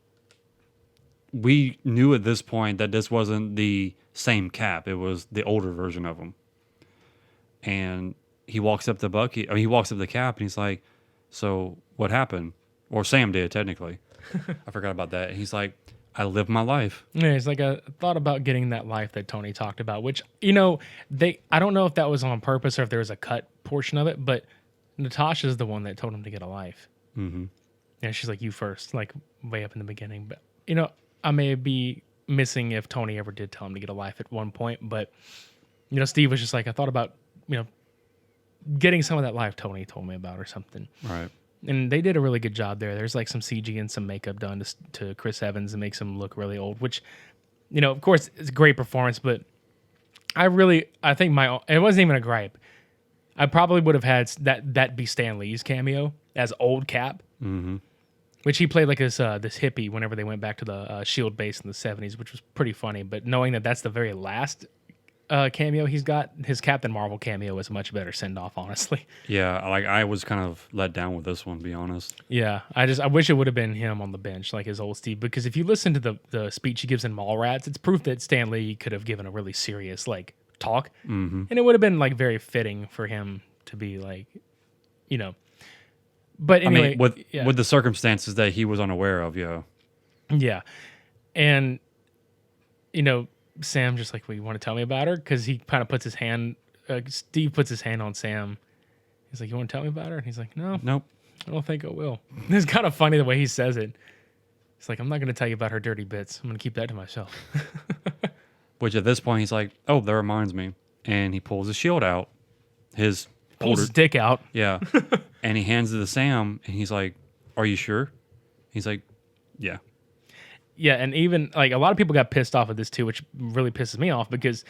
we knew at this point that this wasn't the same Cap. It was the older version of him. And he walks up to he walks up to Cap, and he's like, so what happened? Or Sam did, technically. I forgot about that. And he's like, I lived my life. Yeah, he's like, I thought about getting that life that Tony talked about, which, I don't know if that was on purpose or if there was a cut portion of it, but Natasha's the one that told him to get a life. Mm-hmm. And she's like, you first, like way up in the beginning. But, I may be missing if Tony ever did tell him to get a life at one point. But, Steve was just like, I thought about, getting some of that life Tony told me about or something. Right. And they did a really good job there. There's like some CG and some makeup done to Chris Evans and makes him look really old, which, of course, it's a great performance. But I think it wasn't even a gripe. I probably would have had that be Stan Lee's cameo as old Cap. Mm-hmm. which he played like this hippie whenever they went back to the Shield base in the 70s, which was pretty funny. But knowing that that's the very last cameo he's got, his Captain Marvel cameo was a much better send off, honestly. Yeah, like I was kind of let down with this one, to be honest. Yeah, I wish it would have been him on the bench, like his old Steve, because if you listen to the speech he gives in Mallrats, it's proof that Stan Lee could have given a really serious like talk, and it would have been like very fitting for him to be like, you know. But anyway, I mean, with the circumstances that he was unaware of, yeah, and you know, Sam just like, well, you want to tell me about her? Because he kind of puts his hand, Steve puts his hand on Sam. He's like, you want to tell me about her? And he's like, no, nope, I don't think I will. It's kind of funny the way he says it. It's like, I'm not going to tell you about her dirty bits. I'm going to keep that to myself. Which at this point he's like, oh, that reminds me, and he pulls his shield out, his dick out. Yeah. And he hands it to Sam, and he's like, are you sure? He's like, yeah. Yeah, and even, like, a lot of people got pissed off at this, too, which really pisses me off, because,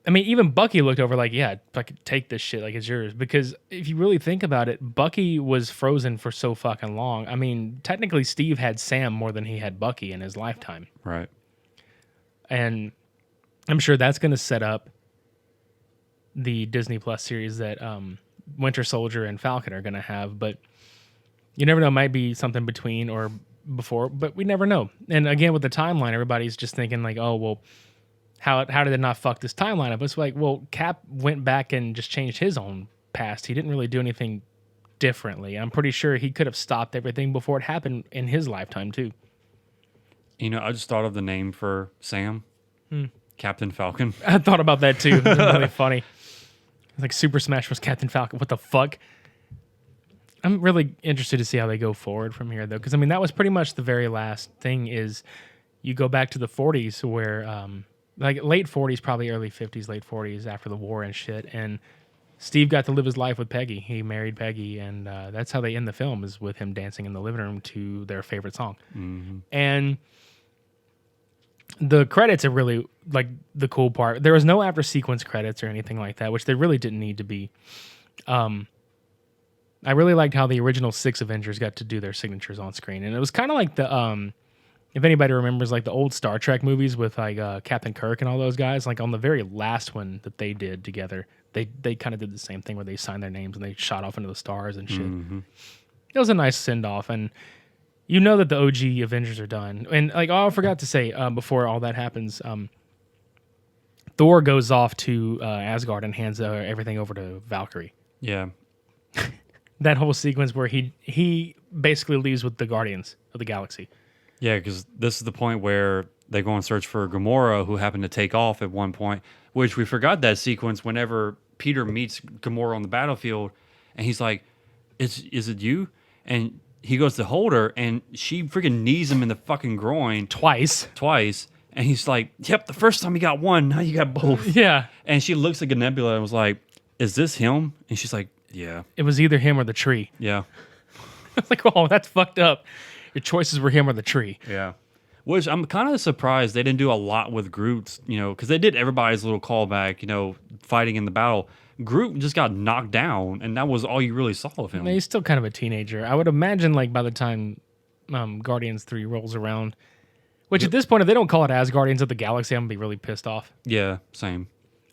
I mean, even Bucky looked over like, yeah, I could take this shit, like, it's yours. Because if you really think about it, Bucky was frozen for so fucking long. I mean, technically, Steve had Sam more than he had Bucky in his lifetime. Right. And I'm sure that's going to set up the Disney Plus series that Winter Soldier and Falcon are going to have, but you never know, it might be something between or before, but we never know. And again, with the timeline, everybody's just thinking like, oh, well, how did it not fuck this timeline up? It's like, well, Cap went back and just changed his own past. He didn't really do anything differently. I'm pretty sure he could have stopped everything before it happened in his lifetime too. You know, I just thought of the name for Sam, Captain Falcon. I thought about that too. It's really funny. Like Super Smash Bros. Captain Falcon. What the fuck? I'm really interested to see how they go forward from here, though, because I mean that was pretty much the very last thing. Is you go back to the 40s, where like late 40s, probably early 50s, late 40s, after the war and shit, and Steve got to live his life with Peggy. He married Peggy, and that's how they end the film, is with him dancing in the living room to their favorite song. And the credits are really like the cool part. There was no after sequence credits or anything like that, which there really didn't need to be. I really liked how the original 6 Avengers got to do their signatures on screen, and it was kind of like the if anybody remembers like the old Star Trek movies with like Captain Kirk and all those guys. Like on the very last one that they did together, they kind of did the same thing where they signed their names and they shot off into the stars and shit. It was a nice send off, and you know that the OG Avengers are done. And like, oh, I forgot to say before all that happens, Thor goes off to Asgard and hands everything over to Valkyrie. Yeah. That whole sequence where he basically leaves with the Guardians of the Galaxy. Yeah, because this is the point where they go and search for Gamora, who happened to take off at one point, which we forgot that sequence whenever Peter meets Gamora on the battlefield, and he's like, is it you? And he goes to hold her, and she freaking knees him in the fucking groin. Twice. And he's like, yep, the first time you got one, now you got both. Yeah. And she looks at Nebula and was like, is this him? And she's like, yeah. It was either him or the tree. Yeah. I was like, oh, that's fucked up. Your choices were him or the tree. Yeah. Which I'm kind of surprised they didn't do a lot with Groot, you know, because they did everybody's little callback, you know, fighting in the battle. Groot just got knocked down, and that was all you really saw of him. He's still kind of a teenager. I would imagine, like, by the time Guardians 3 rolls around, which at this point, if they don't call it as Guardians of the Galaxy, I'm going to be really pissed off. Yeah, same.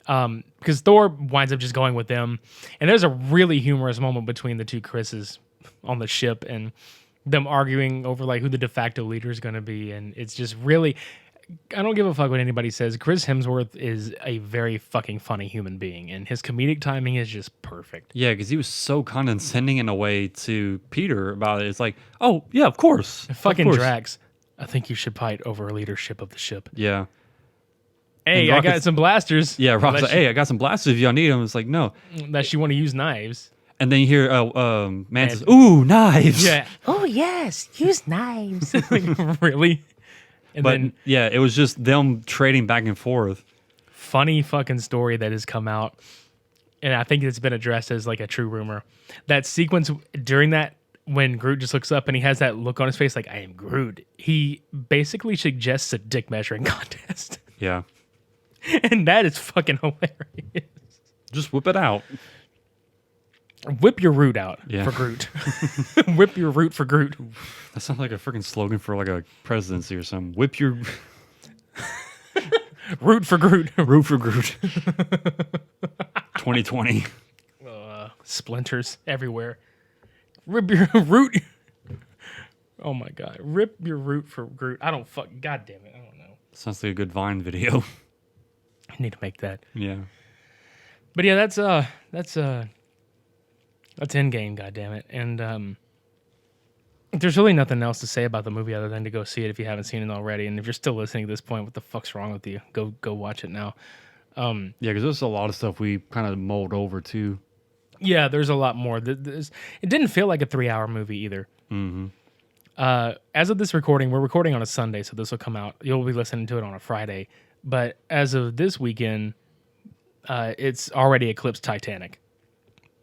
Because Thor winds up just going with them. And there's a really humorous moment between the two Chris's on the ship and them arguing over, like, who the de facto leader is going to be. And it's just really... I don't give a fuck what anybody says. Chris Hemsworth is a very fucking funny human being, and his comedic timing is just perfect. Yeah, because he was so condescending in a way to Peter about it. It's like, oh, yeah, of course. Fucking Drax. I think you should fight over leadership of the ship. Yeah. Hey, I got some blasters. Yeah, Rock's like, hey, I got some blasters if y'all need them. It's like, no. That you want to use knives. And then you hear Mantis, ooh, knives. Yeah. Oh, yes, use knives. Like, really? And then, yeah, it was just them trading back and forth. Funny fucking story that has come out, and I think it's been addressed as like a true rumor. That sequence during that, when Groot just looks up and he has that look on his face like, I am Groot, he basically suggests a dick measuring contest. Yeah. And that is fucking hilarious. Just whip it out. Whip your root out Yeah. for Groot. Whip your root for Groot. That sounds like a freaking slogan for like a presidency or something. Whip your Root for Groot. root for Groot. 2020. Splinters everywhere. Rip your root. Oh my god. Rip your root for Groot. I don't fuck. God damn it. I don't know. Sounds like a good Vine video. I need to make that. Yeah. But yeah, that's Endgame, goddammit. And there's really nothing else to say about the movie other than to go see it if you haven't seen it already. And if you're still listening to this point, what the fuck's wrong with you? Go watch it now. Yeah, because there's a lot of stuff we kind of mulled over too. Yeah, there's a lot more. It didn't feel like a 3-hour movie either. Mm-hmm. As of this recording, we're recording on a Sunday, so this will come out. You'll be listening to it on a Friday. But as of this weekend, it's already eclipsed Titanic.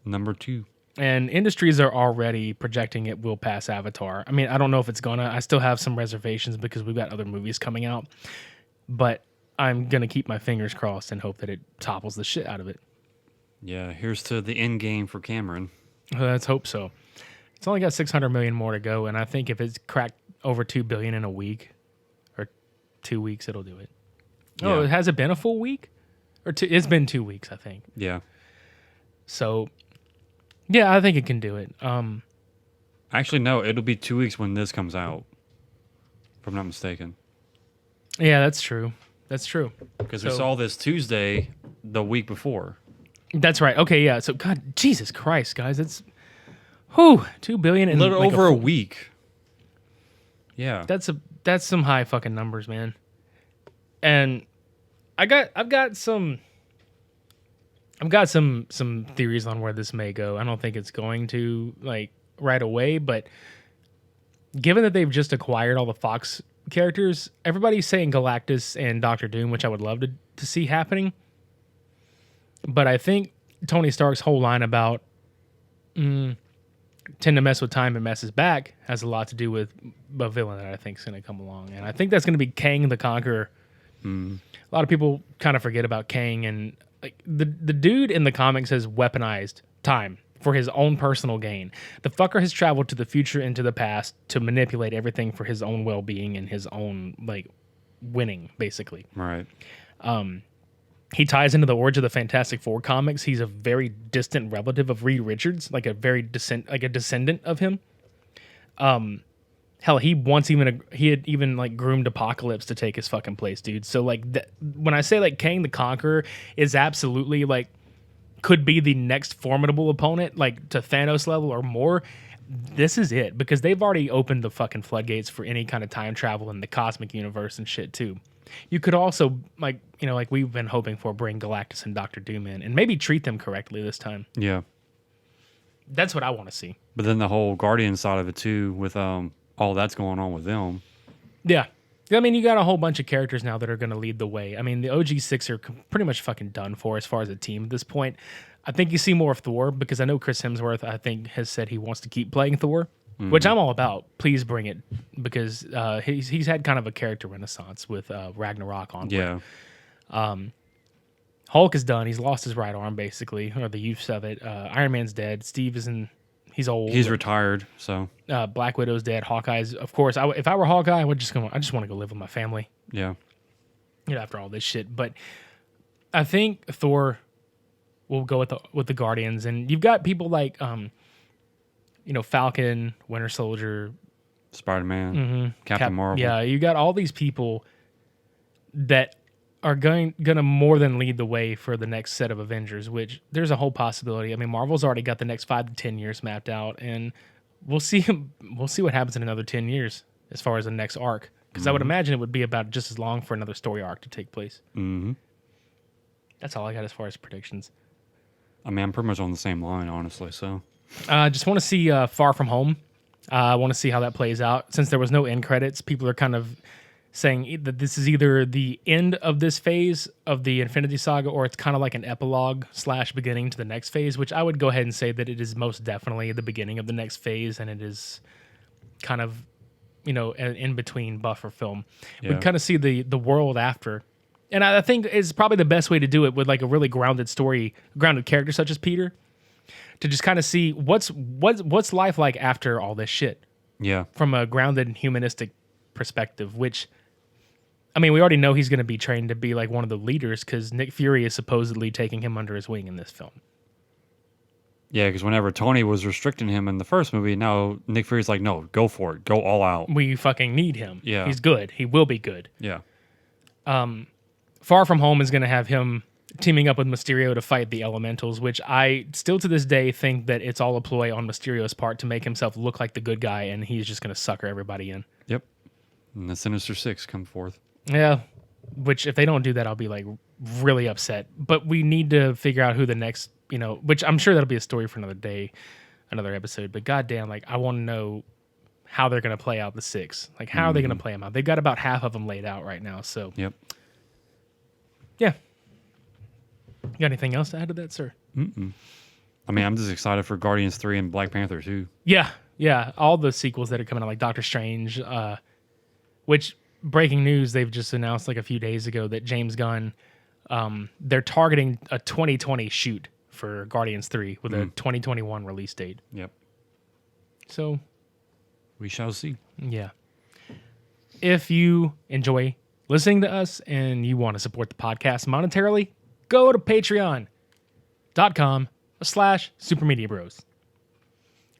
Number 2. And industries are already projecting it will pass Avatar. I mean, I don't know if it's gonna. I still have some reservations because we've got other movies coming out. But I'm going to keep my fingers crossed and hope that it topples the shit out of it. Yeah, here's to the end game for Cameron. Let's hope so. It's only got 600 million more to go, and I think if it's cracked over 2 billion in a week or 2 weeks, it'll do it. Oh, Yeah. has it been a full week? Or it's been 2 weeks, I think. Yeah. So, yeah, I think it can do it. Actually, no, it'll be 2 weeks when this comes out, if I'm not mistaken. Yeah, that's true. That's true. Because we So- saw this Tuesday the week before. That's right. Okay, yeah. So, God, Jesus Christ, guys, it's 2 billion in A little like over a week. Yeah. That's some high fucking numbers, man. And I've got some theories on where this may go. I don't think it's going to like right away, but given that they've just acquired all the Fox characters, everybody's saying Galactus and Doctor Doom, which I would love to see happening. But I think Tony Stark's whole line about tend to mess with time and messes back has a lot to do with a villain that I think is going to come along. And I think that's going to be Kang the Conqueror. A lot of people kind of forget about Kang, and like the dude in the comics has weaponized time for his own personal gain. The fucker has traveled to the future and to the past to manipulate everything for his own well-being and his own like winning, basically. Right. He ties into the origin of the Fantastic Four comics. He's a very distant relative of Reed Richards, like a very descendant of him. Hell, he had even like groomed Apocalypse to take his fucking place, dude. So like when I say like Kang the Conqueror is absolutely like could be the next formidable opponent, like to Thanos level or more, this is it, because they've already opened the fucking floodgates for any kind of time travel in the cosmic universe and shit too. You could also, like we've been hoping for, bring Galactus and Doctor Doom in and maybe treat them correctly this time. Yeah. That's what I want to see. But then the whole Guardian side of it too, with all that's going on with them. Yeah. I mean, you got a whole bunch of characters now that are going to lead the way. I mean, the OG6 are pretty much fucking done for as far as a team at this point. I think you see more of Thor, because I know Chris Hemsworth, I think, has said he wants to keep playing Thor, which I'm all about. Please bring it, because he's had kind of a character renaissance with Ragnarok on. Yeah. Hulk is done. He's lost his right arm, basically, or the use of it. Iron Man's dead. Steve he's old. He's retired, so. Black Widow's dead. Hawkeye's, of course. If I were Hawkeye, I just want to go live with my family. Yeah. After all this shit. But I think Thor will go with the Guardians, and you've got people like Falcon, Winter Soldier, Spider-Man, Captain Marvel. Yeah, you got all these people that are gonna more than lead the way for the next set of Avengers, which there's a whole possibility. I mean, Marvel's already got the next 5 to 10 years mapped out, and we'll see what happens in another 10 years as far as the next arc. Because I would imagine it would be about just as long for another story arc to take place. Mm-hmm. That's all I got as far as predictions. I mean, I'm pretty much on the same line, honestly, so. I just want to see Far From Home. I want to see how that plays out. Since there was no end credits, people are kind of saying that this is either the end of this phase of the Infinity Saga, or it's kind of like an epilogue / beginning to the next phase, which I would go ahead and say that it is most definitely the beginning of the next phase, and it is kind of, an in-between buffer film. Yeah. We kind of see the world after. And I think it's probably the best way to do it with like a really grounded story, grounded character such as Peter. to just kind of see what's life like after all this shit Yeah. from a grounded and humanistic perspective, which, I mean, we already know he's going to be trained to be like one of the leaders because Nick Fury is supposedly taking him under his wing in this film. Yeah, because whenever Tony was restricting him in the first movie, now Nick Fury's like, no, go for it. Go all out. We fucking need him. Yeah. He's good. He will be good. Yeah. Far From Home is going to have him teaming up with Mysterio to fight the Elementals, which I still to this day think that it's all a ploy on Mysterio's part to make himself look like the good guy, and he's just going to sucker everybody in. Yep. And the Sinister Six come forth. Yeah, which if they don't do that, I'll be like really upset. But we need to figure out who the next, which I'm sure that'll be a story for another day, another episode. But goddamn, like I want to know how they're going to play out the six. Like how are they going to play them out? They've got about half of them laid out right now. So Yep. yeah. You got anything else to add to that, sir? I mean, I'm just excited for Guardians 3 and Black Panther 2. Yeah. All the sequels that are coming out, like Doctor Strange, which breaking news, they've just announced like a few days ago that James Gunn, they're targeting a 2020 shoot for Guardians 3 with a 2021 release date. Yep. So, We shall see. yeah. If you enjoy listening to us and you want to support the podcast monetarily, go to patreon.com/supermediabros.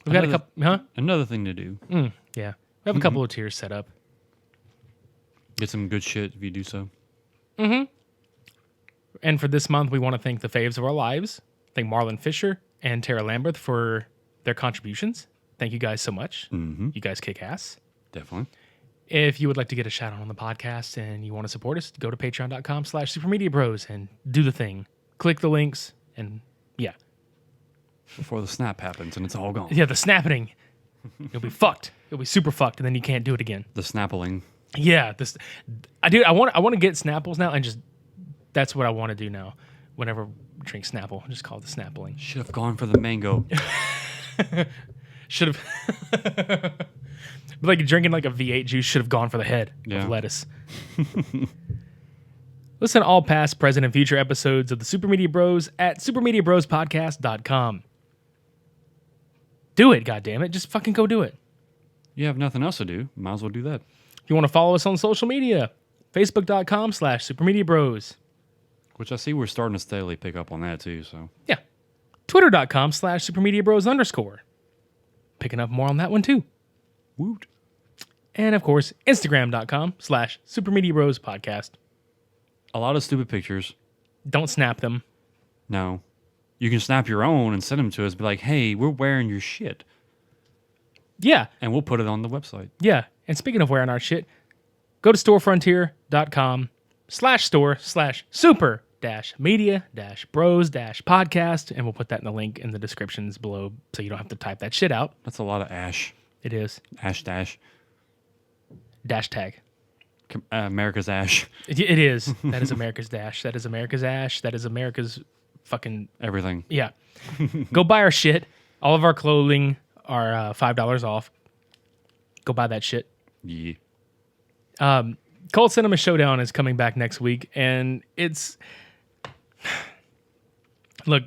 We've got a couple, Another thing to do. Yeah. We have a couple of tiers set up. Get some good shit if you do so. And for this month, we want to thank the faves of our lives. Thank Marlon Fisher and Tara Lambert for their contributions. Thank you guys so much. You guys kick ass. Definitely. If you would like to get a shout out on the podcast and you want to support us, go to patreon.com/supermediabros and do the thing. Click the links and yeah. Before the snap happens and it's all gone. Yeah, the snapping. You'll be fucked. You'll be super fucked and then you can't do it again. The snappling. Yeah, I want to get Snapples now and just that's what I want to do now. Whenever I drink Snapple, just call it the Snappling. Should have gone for the mango. Should have like drinking like a V8 juice should have gone for the head of lettuce. Listen to all past, present, and future episodes of the Super Media Bros at supermediabrospodcast.com. Do it, goddammit. Just fucking go do it. You have nothing else to do. Might as well do that. If you want to follow us on social media, facebook.com/supermediabros. Which I see we're starting to steadily pick up on that too. So Yeah. Twitter.com/supermediabros_. Picking up more on that one too. woot. And of course, Instagram.com/supermediabrospodcast. A lot of stupid pictures. Don't snap them. No. You can snap your own and send them to us. Be like, hey, we're wearing your shit. Yeah. And we'll put it on the website. Yeah. And speaking of wearing our shit, go to storefrontier.com/store/super-media-bros-podcast, and we'll put that in the link in the descriptions below so you don't have to type that shit out. That's a lot of ash. It is. Ash dash. Dash tag. America's ash. It is. That is America's dash. That is America's ash. That is America's fucking... Everything. Yeah. Go buy our shit. All of our clothing are $5 off. Go buy that shit. Yeah. Cold Cinema Showdown is coming back next week, and it's... Look,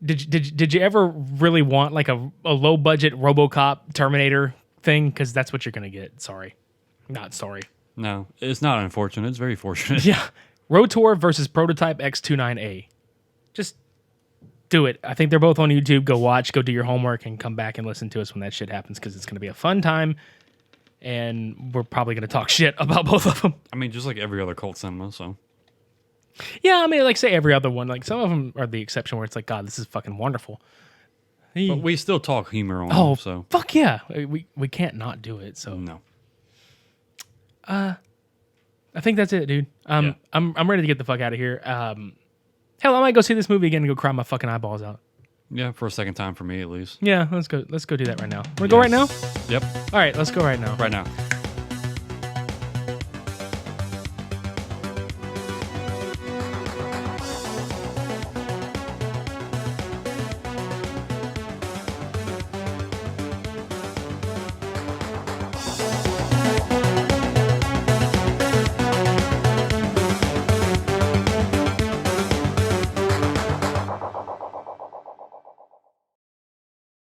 did you ever really want like a low-budget RoboCop Terminator thing? Because that's what you're going to get. Sorry. Not sorry. No, it's not unfortunate. It's very fortunate. Yeah. Rotor versus Prototype X29A. Just do it. I think they're both on YouTube. Go watch, go do your homework, and come back and listen to us when that shit happens, because it's going to be a fun time, and we're probably going to talk shit about both of them. I mean, just like every other cult cinema, so. Yeah, I mean, like, say every other one. Like, some of them are the exception where it's like, God, this is fucking wonderful. But we still talk humor on Oh, them, so. fuck yeah. We can't not do it, so. No. I think that's it, dude. Yeah. I'm ready to get the fuck out of here. Hell, I might go see this movie again and go cry my fucking eyeballs out. Yeah, for a second time for me at least. Yeah, let's go do that right now. Wanna go right now? Yep. All right, let's go right now. Right now.